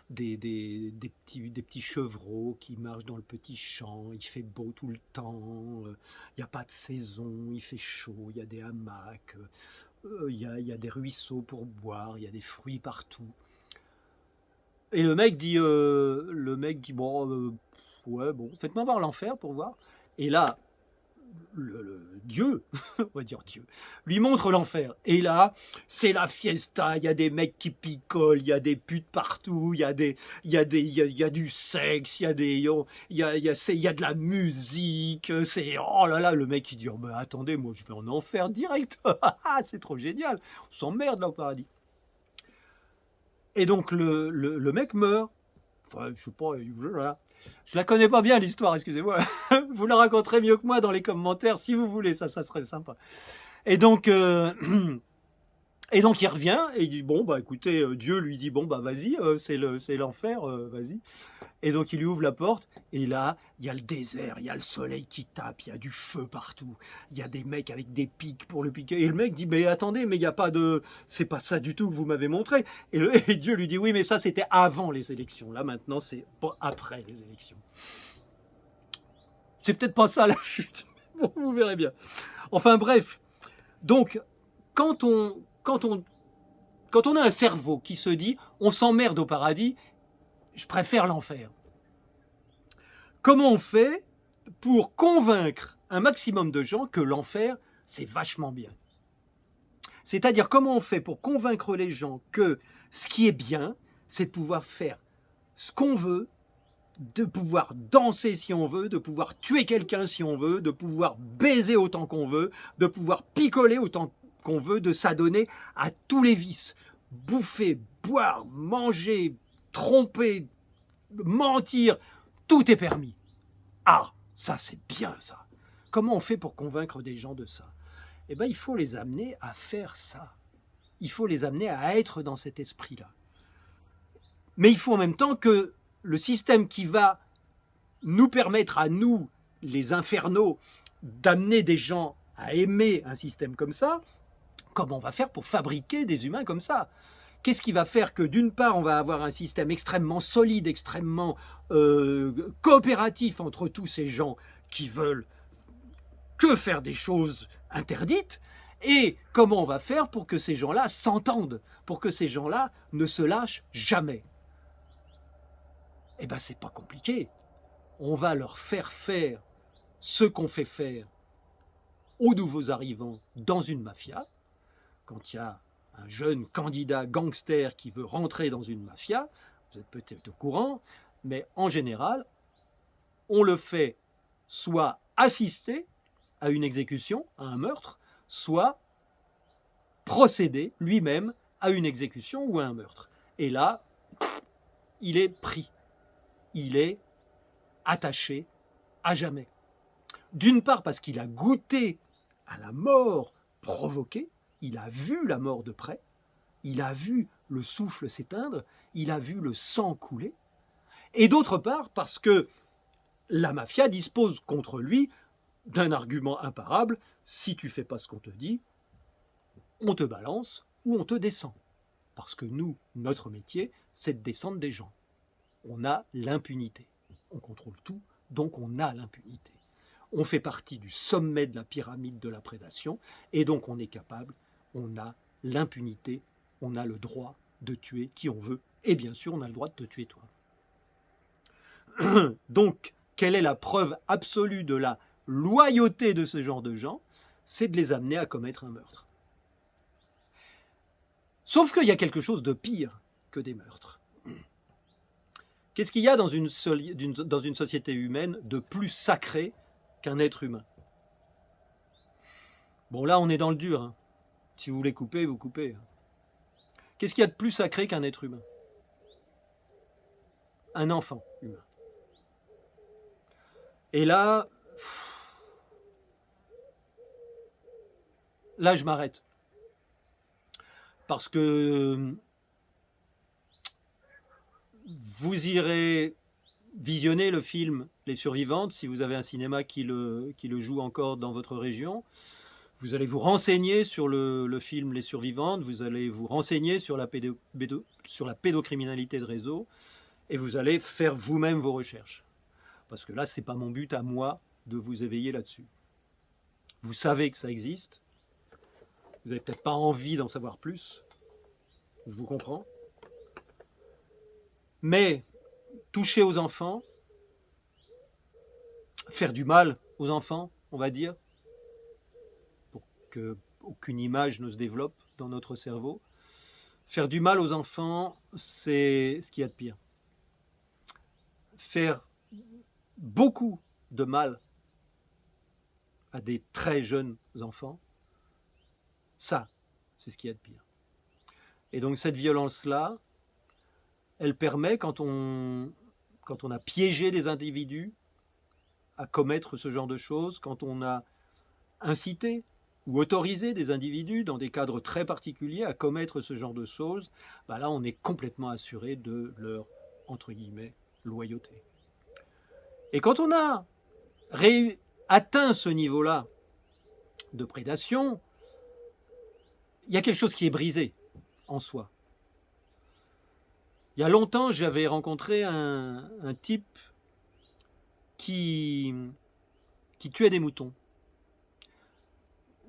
des petits chevreaux qui marchent dans le petit champ. Il fait beau tout le temps, il n'y a pas de saison, il fait chaud, il y a des hamacs, il y a des ruisseaux pour boire, il y a des fruits partout. Et le mec dit, bon, ouais, bon, faites-moi voir l'enfer pour voir. Et là, Dieu, on va dire Dieu, lui montre l'enfer. Et là, c'est la fiesta, il y a des mecs qui picolent, il y a des putes partout, il y a du sexe, il y a de la musique, oh là là, le mec il dit, oh, attendez, moi je vais en enfer direct, c'est trop génial, on s'emmerde là au paradis. Et donc le mec meurt. Enfin, je sais pas, je la connais pas bien l'histoire, excusez-moi. Vous la raconterez mieux que moi dans les commentaires si vous voulez, ça serait sympa. Et donc il revient et il dit, bon, écoutez, Dieu lui dit, bon, vas-y, c'est l'enfer, vas-y. Et donc il lui ouvre la porte et là, il y a le désert, il y a le soleil qui tape, il y a du feu partout, il y a des mecs avec des pics pour le piquer. Et le mec dit, mais attendez, mais il n'y a pas de... C'est pas ça du tout que vous m'avez montré. Et Dieu lui dit, oui, mais ça c'était avant les élections. Là maintenant, c'est pas après les élections. C'est peut-être pas ça la chute. Bon, vous verrez bien. Enfin bref, donc quand on a un cerveau qui se dit, on s'emmerde au paradis, je préfère l'enfer. Comment on fait pour convaincre un maximum de gens que l'enfer, c'est vachement bien? C'est-à-dire, comment on fait pour convaincre les gens que ce qui est bien, c'est de pouvoir faire ce qu'on veut, de pouvoir danser si on veut, de pouvoir tuer quelqu'un si on veut, de pouvoir baiser autant qu'on veut, de pouvoir picoler autant qu'on veut, de s'adonner à tous les vices. Bouffer, boire, manger, tromper, mentir, tout est permis. Ah, ça c'est bien ça. Comment on fait pour convaincre des gens de ça? Eh bien, il faut les amener à faire ça. Il faut les amener à être dans cet esprit-là. Mais il faut en même temps que le système qui va nous permettre à nous, les infernaux, d'amener des gens à aimer un système comme ça, comment on va faire pour fabriquer des humains comme ça? Qu'est-ce qui va faire que d'une part on va avoir un système extrêmement solide, extrêmement coopératif entre tous ces gens qui veulent que faire des choses interdites, et comment on va faire pour que ces gens-là s'entendent, pour que ces gens-là ne se lâchent jamais? Eh bien, c'est pas compliqué. On va leur faire faire ce qu'on fait faire aux nouveaux arrivants dans une mafia. Quand il y a un jeune candidat gangster qui veut rentrer dans une mafia, vous êtes peut-être au courant, mais en général, on le fait soit assister à une exécution, à un meurtre, soit procéder lui-même à une exécution ou à un meurtre. Et là, il est pris. Il est attaché à jamais. D'une part parce qu'il a goûté à la mort provoquée, il a vu la mort de près, il a vu le souffle s'éteindre, il a vu le sang couler, et d'autre part parce que la mafia dispose contre lui d'un argument imparable: si tu fais pas ce qu'on te dit, on te balance ou on te descend. Parce que nous, notre métier, c'est de descendre des gens. On a l'impunité. On contrôle tout, donc on a l'impunité. On fait partie du sommet de la pyramide de la prédation, et donc on est capable, on a l'impunité, on a le droit de tuer qui on veut, et bien sûr on a le droit de te tuer toi. Donc, quelle est la preuve absolue de la loyauté de ce genre de gens? C'est de les amener à commettre un meurtre. Sauf qu'il y a quelque chose de pire que des meurtres. Qu'est-ce qu'il y a dans une société humaine de plus sacré qu'un être humain? Bon, là, on est dans le dur. Hein. Si vous voulez couper, vous coupez. Qu'est-ce qu'il y a de plus sacré qu'un être humain? Un enfant humain. Et là, je m'arrête. Parce que vous irez visionner le film Les Survivantes, si vous avez un cinéma qui le joue encore dans votre région. Vous allez vous renseigner sur le film Les Survivantes, vous allez vous renseigner sur la pédocriminalité de réseau, et vous allez faire vous-même vos recherches. Parce que là, ce n'est pas mon but à moi de vous éveiller là-dessus. Vous savez que ça existe, vous n'avez peut-être pas envie d'en savoir plus, je vous comprends. Mais toucher aux enfants, faire du mal aux enfants, on va dire, pour qu'aucune image ne se développe dans notre cerveau, faire du mal aux enfants, c'est ce qu'il y a de pire. Faire beaucoup de mal à des très jeunes enfants, ça, c'est ce qu'il y a de pire. Et donc cette violence-là, elle permet, quand on a piégé les individus à commettre ce genre de choses, quand on a incité ou autorisé des individus dans des cadres très particuliers à commettre ce genre de choses, bah là on est complètement assuré de leur, entre guillemets, loyauté. Et quand on a atteint ce niveau-là de prédation, il y a quelque chose qui est brisé en soi. Il y a longtemps, j'avais rencontré un type qui tuait des moutons.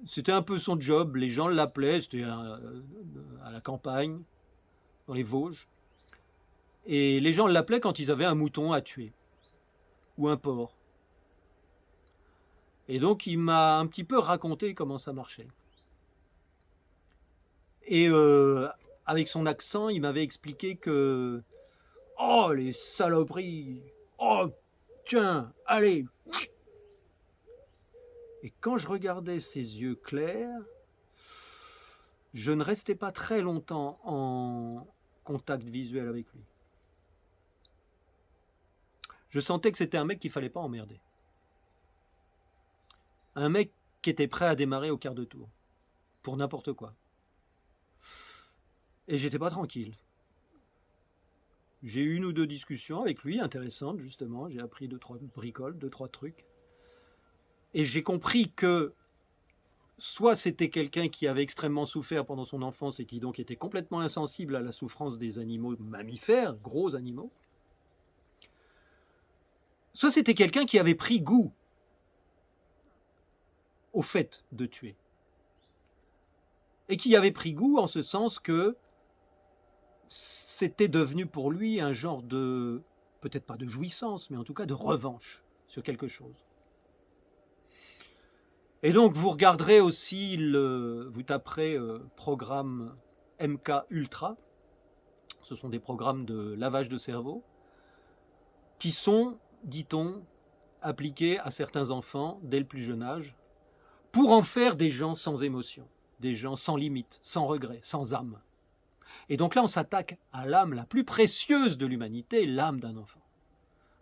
C'était un peu son job, les gens l'appelaient, c'était à la campagne, dans les Vosges. Et les gens l'appelaient quand ils avaient un mouton à tuer, ou un porc. Et donc il m'a un petit peu raconté comment ça marchait. Et avec son accent, il m'avait expliqué que « Oh, les saloperies! Oh, tiens, allez !» Et quand je regardais ses yeux clairs, je ne restais pas très longtemps en contact visuel avec lui. Je sentais que c'était un mec qu'il ne fallait pas emmerder. Un mec qui était prêt à démarrer au quart de tour, pour n'importe quoi. Et j'étais pas tranquille. J'ai eu une ou deux discussions avec lui, intéressantes justement, j'ai appris 2-3 bricoles, 2-3 trucs. Et j'ai compris que soit c'était quelqu'un qui avait extrêmement souffert pendant son enfance et qui donc était complètement insensible à la souffrance des animaux mammifères, gros animaux, soit c'était quelqu'un qui avait pris goût au fait de tuer. Et qui avait pris goût en ce sens que c'était devenu pour lui un genre de, peut-être pas de jouissance, mais en tout cas de revanche sur quelque chose. Et donc vous regarderez aussi, vous taperez programme MK Ultra, ce sont des programmes de lavage de cerveau, qui sont, dit-on, appliqués à certains enfants dès le plus jeune âge, pour en faire des gens sans émotion, des gens sans limite, sans regret, sans âme. Et donc là on s'attaque à l'âme la plus précieuse de l'humanité, l'âme d'un enfant.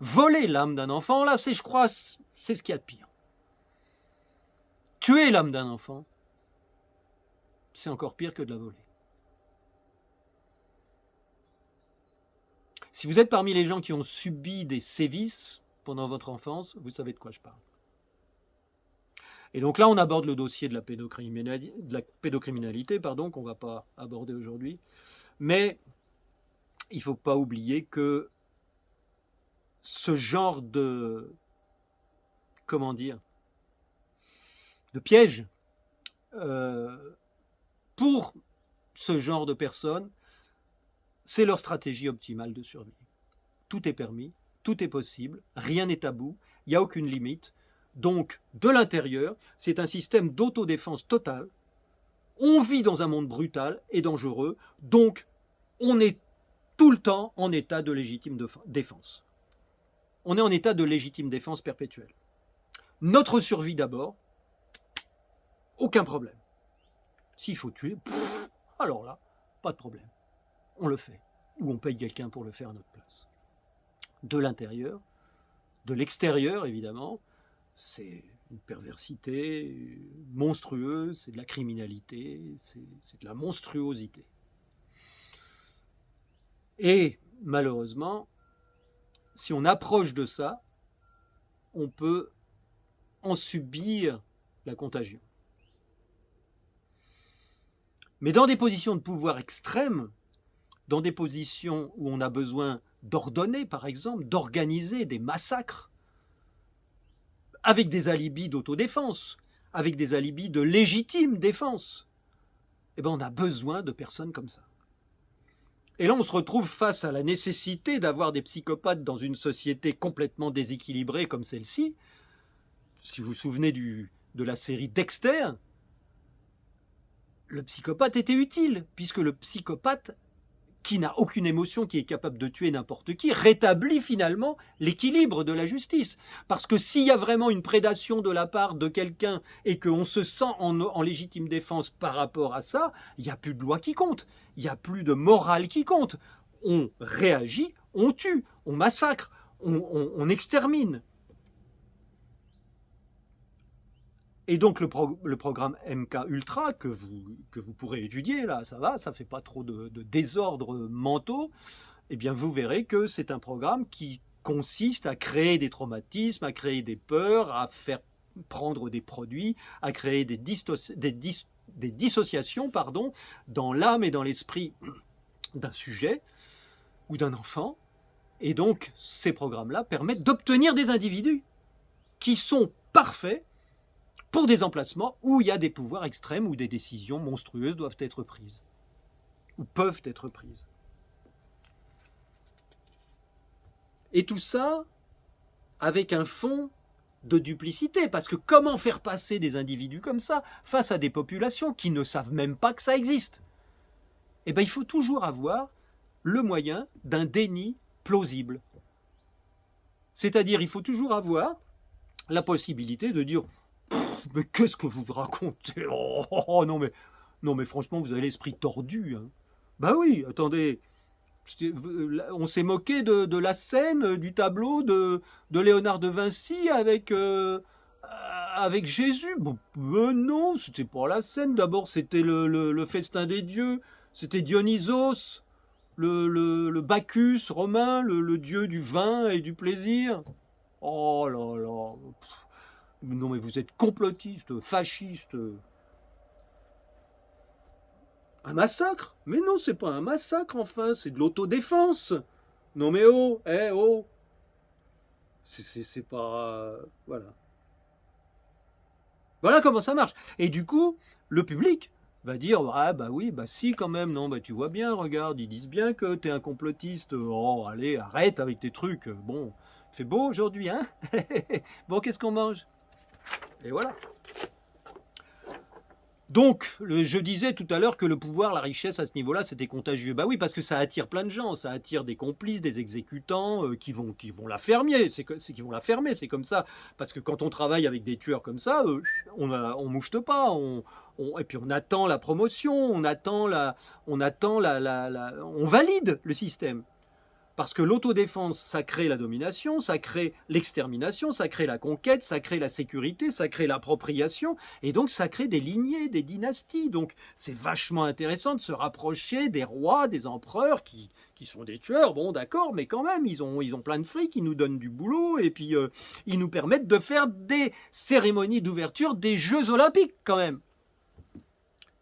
Voler l'âme d'un enfant, là c'est, je crois, c'est ce qu'il y a de pire. Tuer l'âme d'un enfant, c'est encore pire que de la voler. Si vous êtes parmi les gens qui ont subi des sévices pendant votre enfance, vous savez de quoi je parle. Et donc là, on aborde le dossier de la pédocriminalité, qu'on ne va pas aborder aujourd'hui. Mais il ne faut pas oublier que ce genre de, de piège, pour ce genre de personnes, c'est leur stratégie optimale de survie. Tout est permis, tout est possible, rien n'est tabou, il n'y a aucune limite. Donc, de l'intérieur, c'est un système d'autodéfense totale. On vit dans un monde brutal et dangereux, donc on est tout le temps en état de légitime défense. On est en état de légitime défense perpétuelle. Notre survie d'abord, aucun problème. S'il faut tuer, alors là, pas de problème. On le fait. Ou on paye quelqu'un pour le faire à notre place. De l'intérieur, de l'extérieur, évidemment, c'est une perversité monstrueuse, c'est de la criminalité, c'est de la monstruosité. Et malheureusement, si on approche de ça, on peut en subir la contagion. Mais dans des positions de pouvoir extrêmes, dans des positions où on a besoin d'ordonner, par exemple, d'organiser des massacres, avec des alibis d'autodéfense, avec des alibis de légitime défense, eh bien on a besoin de personnes comme ça. Et là, on se retrouve face à la nécessité d'avoir des psychopathes dans une société complètement déséquilibrée comme celle-ci. Si vous vous souvenez de la série Dexter, le psychopathe était utile, puisque le psychopathe, qui n'a aucune émotion, qui est capable de tuer n'importe qui, rétablit finalement l'équilibre de la justice. Parce que s'il y a vraiment une prédation de la part de quelqu'un et qu'on se sent en légitime défense par rapport à ça, il n'y a plus de loi qui compte, il n'y a plus de morale qui compte. On réagit, on tue, on massacre, on extermine. Et donc le programme MK Ultra que vous pourrez étudier, là, ça va, ça ne fait pas trop de désordres mentaux, eh bien vous verrez que c'est un programme qui consiste à créer des traumatismes, à créer des peurs, à faire prendre des produits, à créer des dissociations dans l'âme et dans l'esprit d'un sujet ou d'un enfant. Et donc ces programmes-là permettent d'obtenir des individus qui sont parfaits pour des emplacements où il y a des pouvoirs extrêmes, où des décisions monstrueuses doivent être prises, ou peuvent être prises. Et tout ça avec un fond de duplicité, parce que comment faire passer des individus comme ça face à des populations qui ne savent même pas que ça existe? Eh bien, il faut toujours avoir le moyen d'un déni plausible. C'est-à-dire, il faut toujours avoir la possibilité de dire « Mais qu'est-ce que vous racontez ? Oh, non, mais franchement, vous avez l'esprit tordu. Hein. » Ben oui, attendez, on s'est moqué de la scène, du tableau de Léonard de Vinci avec Jésus. Bon, non, c'était pas la scène. D'abord, c'était le festin des dieux. C'était Dionysos, le Bacchus romain, le dieu du vin et du plaisir. Oh là là. Non mais vous êtes complotiste, fasciste. Un massacre? Mais non, c'est pas un massacre, enfin, c'est de l'autodéfense. Non mais oh, oh. C'est pas... Voilà. Voilà comment ça marche. Et du coup, le public va dire, ah bah oui, bah si quand même, non, bah tu vois bien, regarde, ils disent bien que t'es un complotiste. Oh, allez, arrête avec tes trucs. Bon, fait beau aujourd'hui, hein? Bon, qu'est-ce qu'on mange? Et voilà. Donc, je disais tout à l'heure que le pouvoir, la richesse à ce niveau-là, c'était contagieux. Bah oui, parce que ça attire plein de gens, ça attire des complices, des exécutants qui vont la fermer. Qui vont la fermer, c'est comme ça. Parce que quand on travaille avec des tueurs comme ça, on moufte pas. Et puis on attend la promotion, on valide le système. Parce que l'autodéfense, ça crée la domination, ça crée l'extermination, ça crée la conquête, ça crée la sécurité, ça crée l'appropriation, et donc ça crée des lignées, des dynasties. Donc c'est vachement intéressant de se rapprocher des rois, des empereurs qui sont des tueurs, bon d'accord, mais quand même, ils ont plein de fric, ils nous donnent du boulot, et puis ils nous permettent de faire des cérémonies d'ouverture des Jeux Olympiques quand même.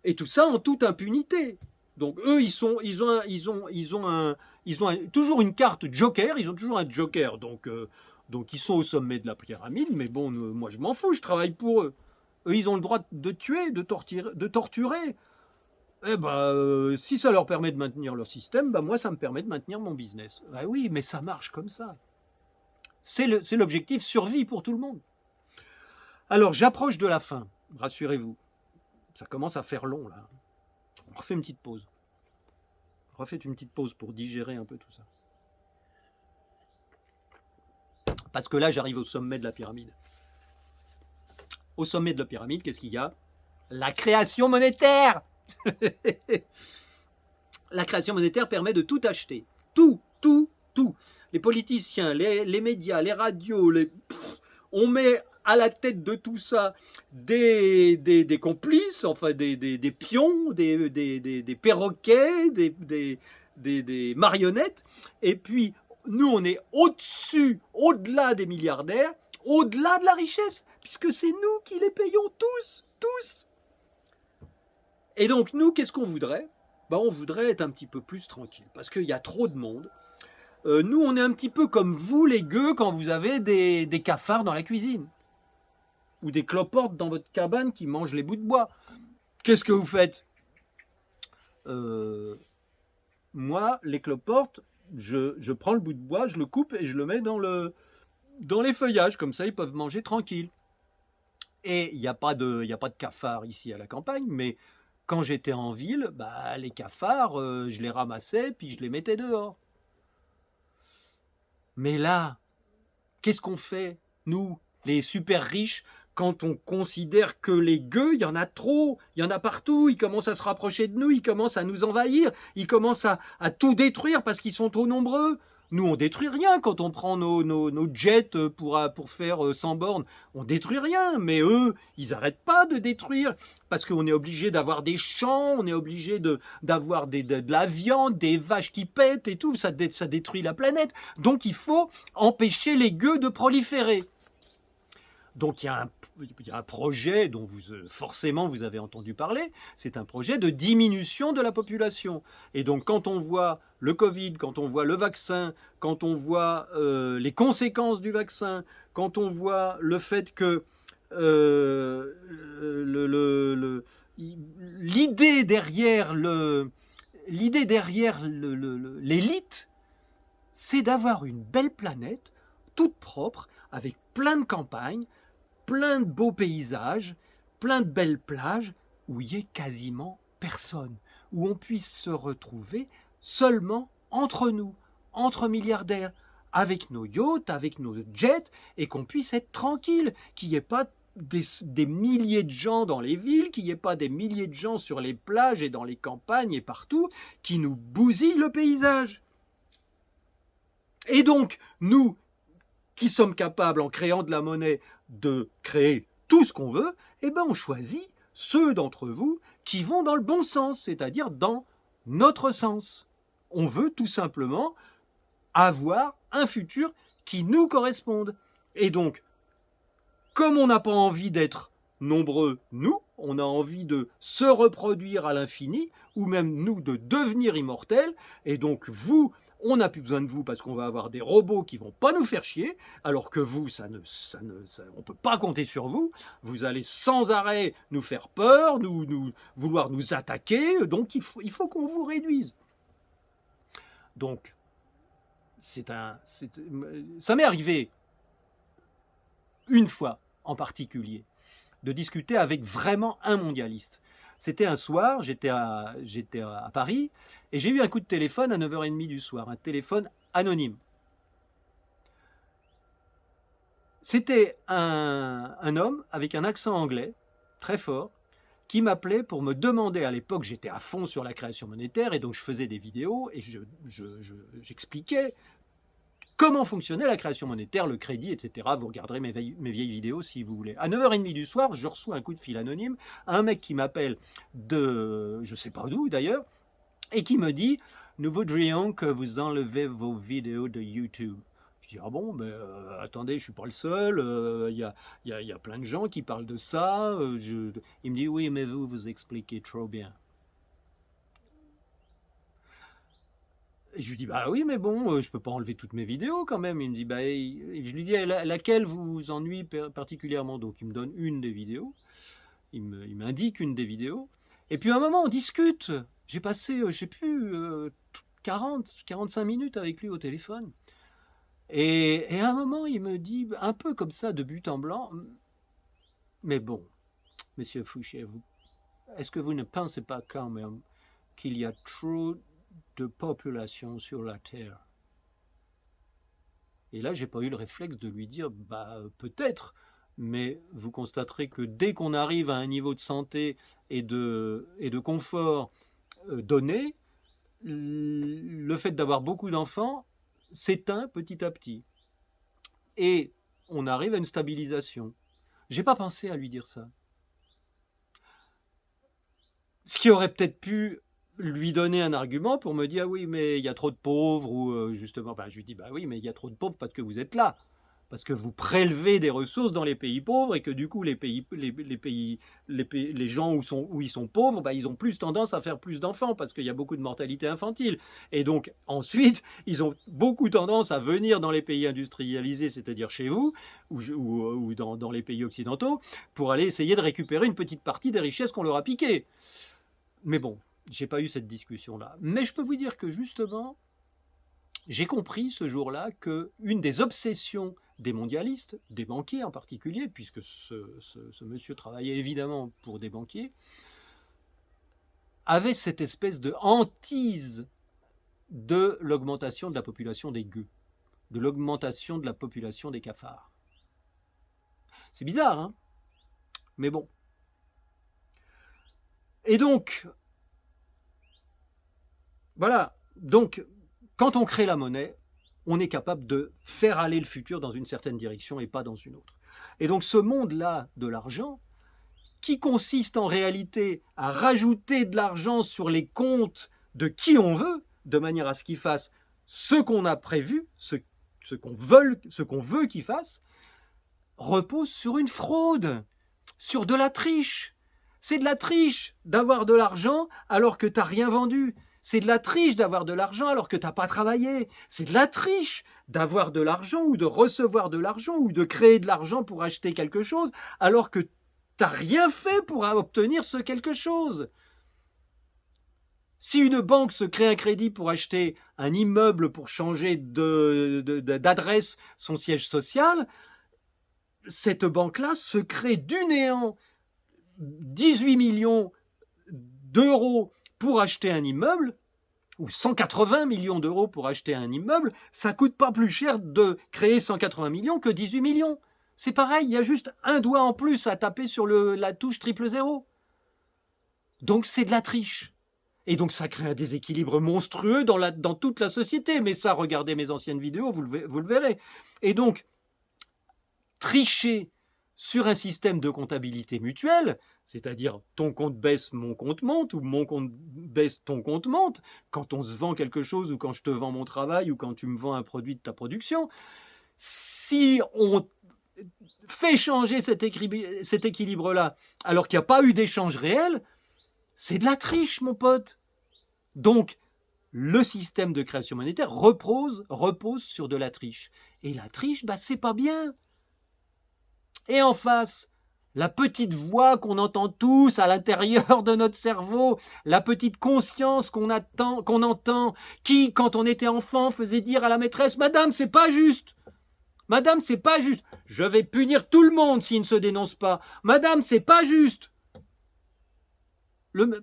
Et tout ça en toute impunité. Donc eux, ils ont toujours une carte joker, ils ont toujours un joker, donc ils sont au sommet de la pyramide, mais bon, moi je m'en fous, je travaille pour eux. Eux, ils ont le droit de tuer, de torturer. Eh ben, si ça leur permet de maintenir leur système, bah moi ça me permet de maintenir mon business. Bah oui, mais ça marche comme ça. C'est l'objectif survie pour tout le monde. Alors j'approche de la fin, rassurez-vous. Ça commence à faire long là. On refait une petite pause. Refaites une petite pause pour digérer un peu tout ça. Parce que là, j'arrive au sommet de la pyramide. Au sommet de la pyramide, qu'est-ce qu'il y a? La création monétaire. La création monétaire permet de tout acheter. Tout. Les politiciens, les médias, les radios, on met à la tête de tout ça des complices, enfin des pions, des perroquets, des marionnettes. Et puis, nous, on est au-dessus, au-delà des milliardaires, au-delà de la richesse, puisque c'est nous qui les payons tous. Et donc, nous, qu'est-ce qu'on voudrait? Ben, on voudrait être un petit peu plus tranquille, parce qu'il y a trop de monde. Nous, on est un petit peu comme vous, les gueux, quand vous avez des cafards dans la cuisine. Ou des cloportes dans votre cabane qui mangent les bouts de bois. Qu'est-ce que vous faites? Moi, les cloportes, je prends le bout de bois, je le coupe et je le mets dans les feuillages. Comme ça, ils peuvent manger tranquille. Et il n'y a pas de cafards ici à la campagne, mais quand j'étais en ville, bah, les cafards, je les ramassais puis je les mettais dehors. Mais là, qu'est-ce qu'on fait, nous, les super riches, quand on considère que les gueux, il y en a trop, il y en a partout, ils commencent à se rapprocher de nous, ils commencent à nous envahir, ils commencent à tout détruire parce qu'ils sont trop nombreux. Nous, on détruit rien quand on prend nos jets pour faire 100 bornes. On détruit rien, mais eux, ils n'arrêtent pas de détruire parce qu'on est obligé d'avoir des champs, on est obligé d'avoir de la viande, des vaches qui pètent et tout. Ça détruit la planète. Donc, il faut empêcher les gueux de proliférer. Donc il y a un projet dont forcément vous avez entendu parler, c'est un projet de diminution de la population. Et donc quand on voit le Covid, quand on voit le vaccin, quand on voit les conséquences du vaccin, quand on voit le fait que l'idée derrière l'élite, c'est d'avoir une belle planète toute propre avec plein de campagnes, plein de beaux paysages, plein de belles plages, où il n'y ait quasiment personne, où on puisse se retrouver seulement entre nous, entre milliardaires, avec nos yachts, avec nos jets, et qu'on puisse être tranquille, qu'il n'y ait pas des milliers de gens dans les villes, qu'il n'y ait pas des milliers de gens sur les plages et dans les campagnes et partout, qui nous bousillent le paysage. Et donc, nous, qui sommes capables, en créant de la monnaie, de créer tout ce qu'on veut, eh ben on choisit ceux d'entre vous qui vont dans le bon sens, c'est-à-dire dans notre sens. On veut tout simplement avoir un futur qui nous corresponde. Et donc, comme on n'a pas envie d'être nombreux, nous, on a envie de se reproduire à l'infini, ou même nous de devenir immortels, et donc vous, on n'a plus besoin de vous parce qu'on va avoir des robots qui vont pas nous faire chier, alors que vous, on peut pas compter sur vous, vous allez sans arrêt nous faire peur, vouloir nous attaquer, donc il faut qu'on vous réduise. Donc, ça m'est arrivé une fois en particulier de discuter avec vraiment un mondialiste. C'était un soir, j'étais à Paris, et j'ai eu un coup de téléphone à 9h30 du soir, un téléphone anonyme. C'était un homme avec un accent anglais, très fort, qui m'appelait pour me demander, à l'époque j'étais à fond sur la création monétaire, et donc je faisais des vidéos, et j'expliquais comment fonctionnait la création monétaire, le crédit, etc. Vous regarderez mes vieilles vidéos si vous voulez. À 9h30 du soir, je reçois un coup de fil anonyme, un mec qui m'appelle de je ne sais pas d'où d'ailleurs, et qui me dit « Nous voudrions que vous enlevez vos vidéos de YouTube ». Je dis « Ah bon, mais attendez, je ne suis pas le seul, il y a plein de gens qui parlent de ça. » Il me dit « Oui, mais vous expliquez trop bien. » Et je lui dis, bah oui, mais bon, je peux pas enlever toutes mes vidéos quand même. Il me dit, bah, et je lui dis, laquelle vous ennuie particulièrement? Donc il me donne une des vidéos, il m'indique une des vidéos, et puis à un moment on discute. J'ai passé, je sais plus, 45 minutes avec lui au téléphone. Et à un moment il me dit, un peu comme ça, de but en blanc, mais bon, monsieur Fouché, est-ce que vous ne pensez pas quand même qu'il y a trop de population sur la Terre? Et là, j'ai pas eu le réflexe de lui dire, bah peut-être, mais vous constaterez que dès qu'on arrive à un niveau de santé et de confort donné, le fait d'avoir beaucoup d'enfants s'éteint petit à petit. Et on arrive à une stabilisation. J'ai pas pensé à lui dire ça. Ce qui aurait peut-être pu lui donner un argument pour me dire, ah oui, mais il y a trop de pauvres, ou justement, je lui dis, bah oui, mais il y a trop de pauvres parce que vous êtes là, parce que vous prélevez des ressources dans les pays pauvres, et que du coup les gens où ils sont pauvres, ils ont plus tendance à faire plus d'enfants parce qu'il y a beaucoup de mortalité infantile, et donc ensuite ils ont beaucoup tendance à venir dans les pays industrialisés, c'est-à-dire chez vous ou dans les pays occidentaux, pour aller essayer de récupérer une petite partie des richesses qu'on leur a piquées. Mais bon, j'ai pas eu cette discussion-là. Mais je peux vous dire que justement, j'ai compris ce jour-là qu'une des obsessions des mondialistes, des banquiers en particulier, puisque ce monsieur travaillait évidemment pour des banquiers, avait cette espèce de hantise de l'augmentation de la population des gueux, de l'augmentation de la population des cafards. C'est bizarre, hein? Mais bon. Et donc, voilà, donc quand on crée la monnaie, on est capable de faire aller le futur dans une certaine direction et pas dans une autre. Et donc ce monde-là de l'argent, qui consiste en réalité à rajouter de l'argent sur les comptes de qui on veut, de manière à ce qu'il fasse ce qu'on a prévu, ce qu'on veut qu'il fasse, repose sur une fraude, sur de la triche. C'est de la triche d'avoir de l'argent alors que tu n'as rien vendu. C'est de la triche d'avoir de l'argent alors que tu n'as pas travaillé. C'est de la triche d'avoir de l'argent ou de recevoir de l'argent ou de créer de l'argent pour acheter quelque chose alors que tu n'as rien fait pour obtenir ce quelque chose. Si une banque se crée un crédit pour acheter un immeuble pour changer d'adresse son siège social, cette banque-là se crée du néant 18 millions d'euros pour acheter un immeuble, ou 180 millions d'euros pour acheter un immeuble, ça ne coûte pas plus cher de créer 180 millions que 18 millions. C'est pareil, il y a juste un doigt en plus à taper sur la touche 000. Donc c'est de la triche. Et donc ça crée un déséquilibre monstrueux dans toute la société. Mais ça, regardez mes anciennes vidéos, vous le verrez. Et donc, tricher sur un système de comptabilité mutuelle, c'est-à-dire ton compte baisse, mon compte monte, ou mon compte baisse, ton compte monte, quand on se vend quelque chose, ou quand je te vends mon travail, ou quand tu me vends un produit de ta production, si fait changer cet équilibre-là, alors qu'il n'y a pas eu d'échange réel, c'est de la triche, mon pote. Donc, le système de création monétaire repose sur de la triche. Et la triche, c'est pas bien. Et en face, la petite voix qu'on entend tous à l'intérieur de notre cerveau, la petite conscience qu'on entend, qui, quand on était enfant, faisait dire à la maîtresse « Madame, c'est pas juste !»« Madame, c'est pas juste !»« Je vais punir tout le monde s'il ne se dénonce pas !»« Madame, c'est pas juste !»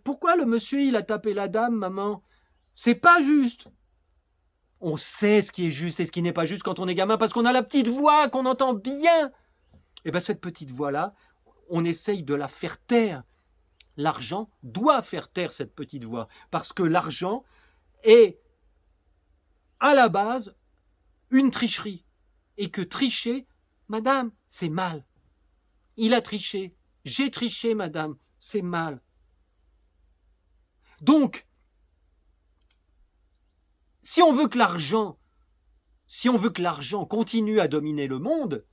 Pourquoi le monsieur, il a tapé la dame, maman ? C'est pas juste. On sait ce qui est juste et ce qui n'est pas juste quand on est gamin parce qu'on a la petite voix qu'on entend bien. Et cette petite voix-là, on essaye de la faire taire. L'argent doit faire taire cette petite voix parce que l'argent est à la base une tricherie. Et que tricher, madame, c'est mal. Il a triché. J'ai triché, madame, c'est mal. Donc, si on veut que l'argent continue à dominer le monde,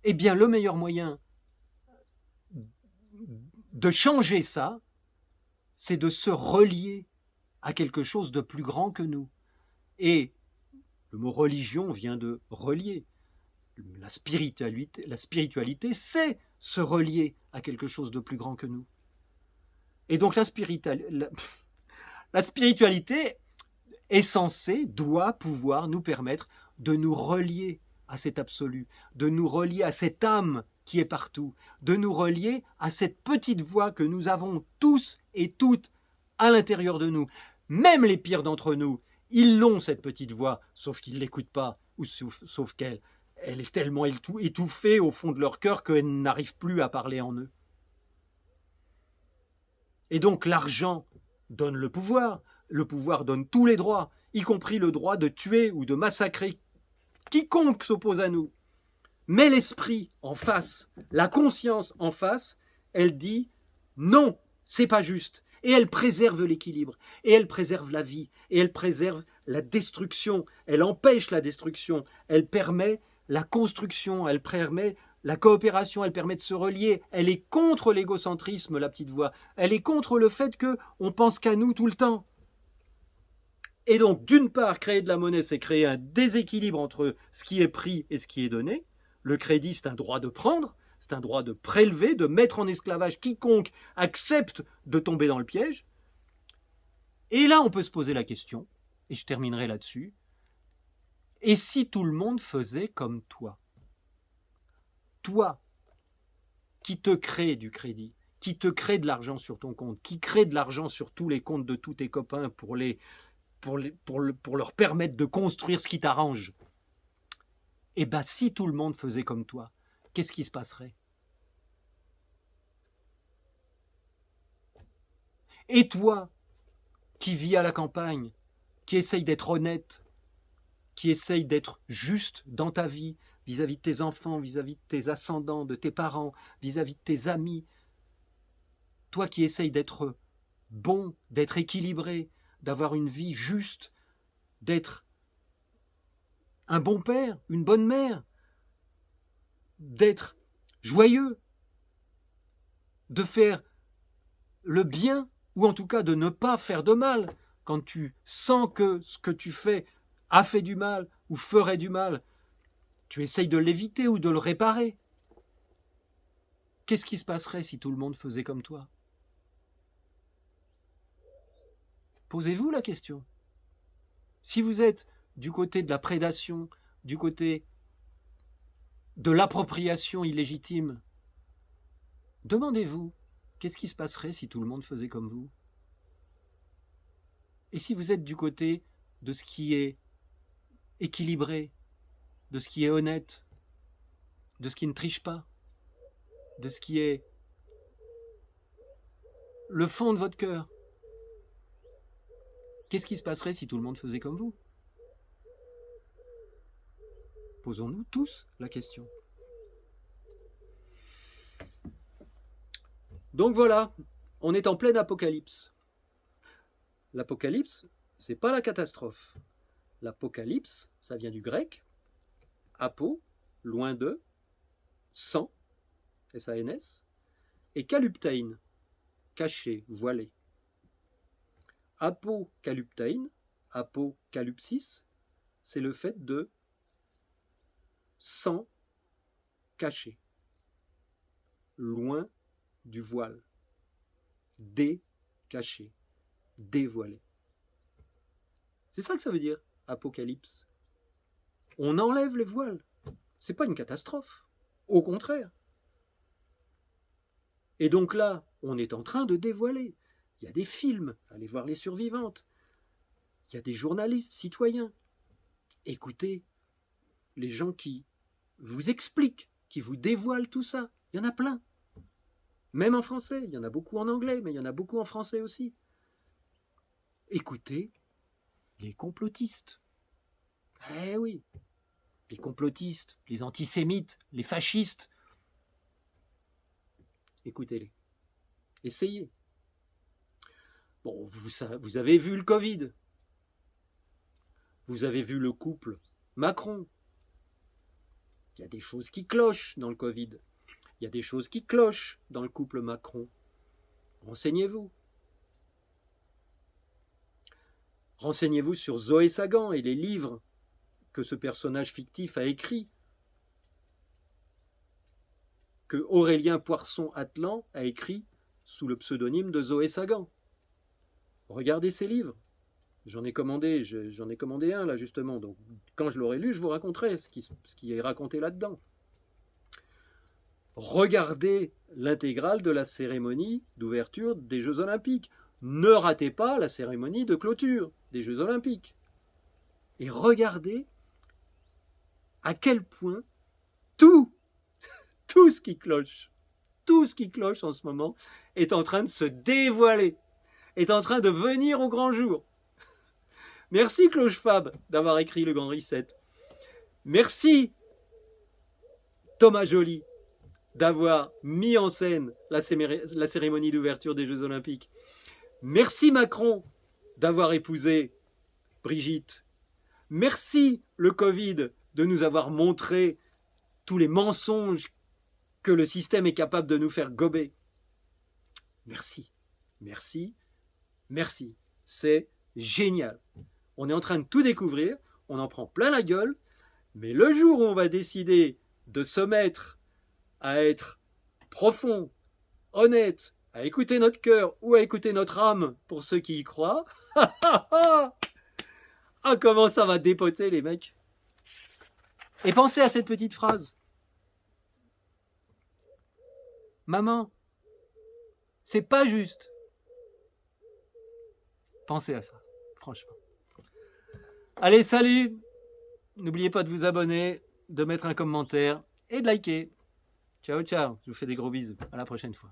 eh bien, le meilleur moyen de changer ça, c'est de se relier à quelque chose de plus grand que nous. Et le mot religion vient de relier. La spiritualité, c'est se relier à quelque chose de plus grand que nous. Et donc la spiritualité est censée, doit pouvoir nous permettre de nous relier à cet absolu, de nous relier à cette âme qui est partout, de nous relier à cette petite voix que nous avons tous et toutes à l'intérieur de nous. Même les pires d'entre nous, ils l'ont cette petite voix, sauf qu'ils ne l'écoutent pas, ou sauf qu'elle est tellement étouffée au fond de leur cœur qu'elle n'arrive plus à parler en eux. Et donc l'argent donne le pouvoir donne tous les droits, y compris le droit de tuer ou de massacrer quiconque s'oppose à nous. Mais l'esprit en face, la conscience en face, elle dit non, c'est pas juste. Et elle préserve l'équilibre, et elle préserve la vie, et elle préserve la destruction, elle empêche la destruction, elle permet la construction, elle permet la coopération, elle permet de se relier, elle est contre l'égocentrisme, la petite voix, elle est contre le fait qu'on pense qu'à nous tout le temps. Et donc, d'une part, créer de la monnaie, c'est créer un déséquilibre entre ce qui est pris et ce qui est donné. Le crédit, c'est un droit de prendre, c'est un droit de prélever, de mettre en esclavage quiconque accepte de tomber dans le piège. Et là, on peut se poser la question, et je terminerai là-dessus, et si tout le monde faisait comme toi ? Toi, qui te crée du crédit, qui te crée de l'argent sur ton compte, qui crée de l'argent sur tous les comptes de tous tes copains pour leur permettre de construire ce qui t'arrange. Eh bien, si tout le monde faisait comme toi, qu'est-ce qui se passerait ? Et toi, qui vis à la campagne, qui essaye d'être honnête, qui essaye d'être juste dans ta vie, vis-à-vis de tes enfants, vis-à-vis de tes ascendants, de tes parents, vis-à-vis de tes amis, toi qui essaye d'être bon, d'être équilibré, d'avoir une vie juste, d'être un bon père, une bonne mère, d'être joyeux, de faire le bien, ou en tout cas de ne pas faire de mal. Quand tu sens que ce que tu fais a fait du mal ou ferait du mal, tu essayes de l'éviter ou de le réparer. Qu'est-ce qui se passerait si tout le monde faisait comme toi ? Posez-vous la question. Si vous êtes du côté de la prédation, du côté de l'appropriation illégitime, demandez-vous, qu'est-ce qui se passerait si tout le monde faisait comme vous ? Et si vous êtes du côté de ce qui est équilibré, de ce qui est honnête, de ce qui ne triche pas, de ce qui est le fond de votre cœur, qu'est-ce qui se passerait si tout le monde faisait comme vous ? Posons-nous tous la question. Donc voilà, on est en pleine apocalypse. L'apocalypse, c'est pas la catastrophe. L'apocalypse, ça vient du grec, apo, loin de, sans, S-A-N-S, et kaluptaïn, caché, voilé. Apokaluptaïn, apocalypsis, c'est le fait de sans caché, loin du voile, décaché, dévoilé. C'est ça que ça veut dire, apocalypse. On enlève les voiles. C'est pas une catastrophe. Au contraire. Et donc là, on est en train de dévoiler. Il y a des films, allez voir Les Survivantes. Il y a des journalistes citoyens. Écoutez les gens qui vous expliquent, qui vous dévoilent tout ça. Il y en a plein. Même en français. Il y en a beaucoup en anglais, mais il y en a beaucoup en français aussi. Écoutez les complotistes. Eh oui, les complotistes, les antisémites, les fascistes. Écoutez-les. Essayez. Bon, vous avez vu le Covid. Vous avez vu le couple Macron. Il y a des choses qui clochent dans le Covid. Il y a des choses qui clochent dans le couple Macron. Renseignez-vous. Renseignez-vous sur Zoé Sagan et les livres que ce personnage fictif a écrits, que Aurélien Poirson-Atlan a écrit sous le pseudonyme de Zoé Sagan. Regardez ces livres. J'en ai commandé un là justement. Donc quand je l'aurai lu, je vous raconterai ce qui est raconté là-dedans. Regardez l'intégrale de la cérémonie d'ouverture des Jeux Olympiques. Ne ratez pas la cérémonie de clôture des Jeux Olympiques. Et regardez à quel point tout ce qui cloche en ce moment est en train de se dévoiler, est en train de venir au grand jour. Merci Cloche Fab d'avoir écrit Le Grand Reset. Merci Thomas Joly d'avoir mis en scène la cérémonie d'ouverture des Jeux Olympiques. Merci Macron d'avoir épousé Brigitte. Merci le Covid de nous avoir montré tous les mensonges que le système est capable de nous faire gober. Merci, merci, merci. C'est génial. On est en train de tout découvrir, on en prend plein la gueule, mais le jour où on va décider de se mettre à être profond, honnête, à écouter notre cœur ou à écouter notre âme pour ceux qui y croient, ah comment ça va dépoter les mecs. Et pensez à cette petite phrase. Maman, c'est pas juste. Pensez à ça, franchement. Allez, salut. N'oubliez pas de vous abonner, de mettre un commentaire et de liker. Ciao, ciao. Je vous fais des gros bisous. À la prochaine fois.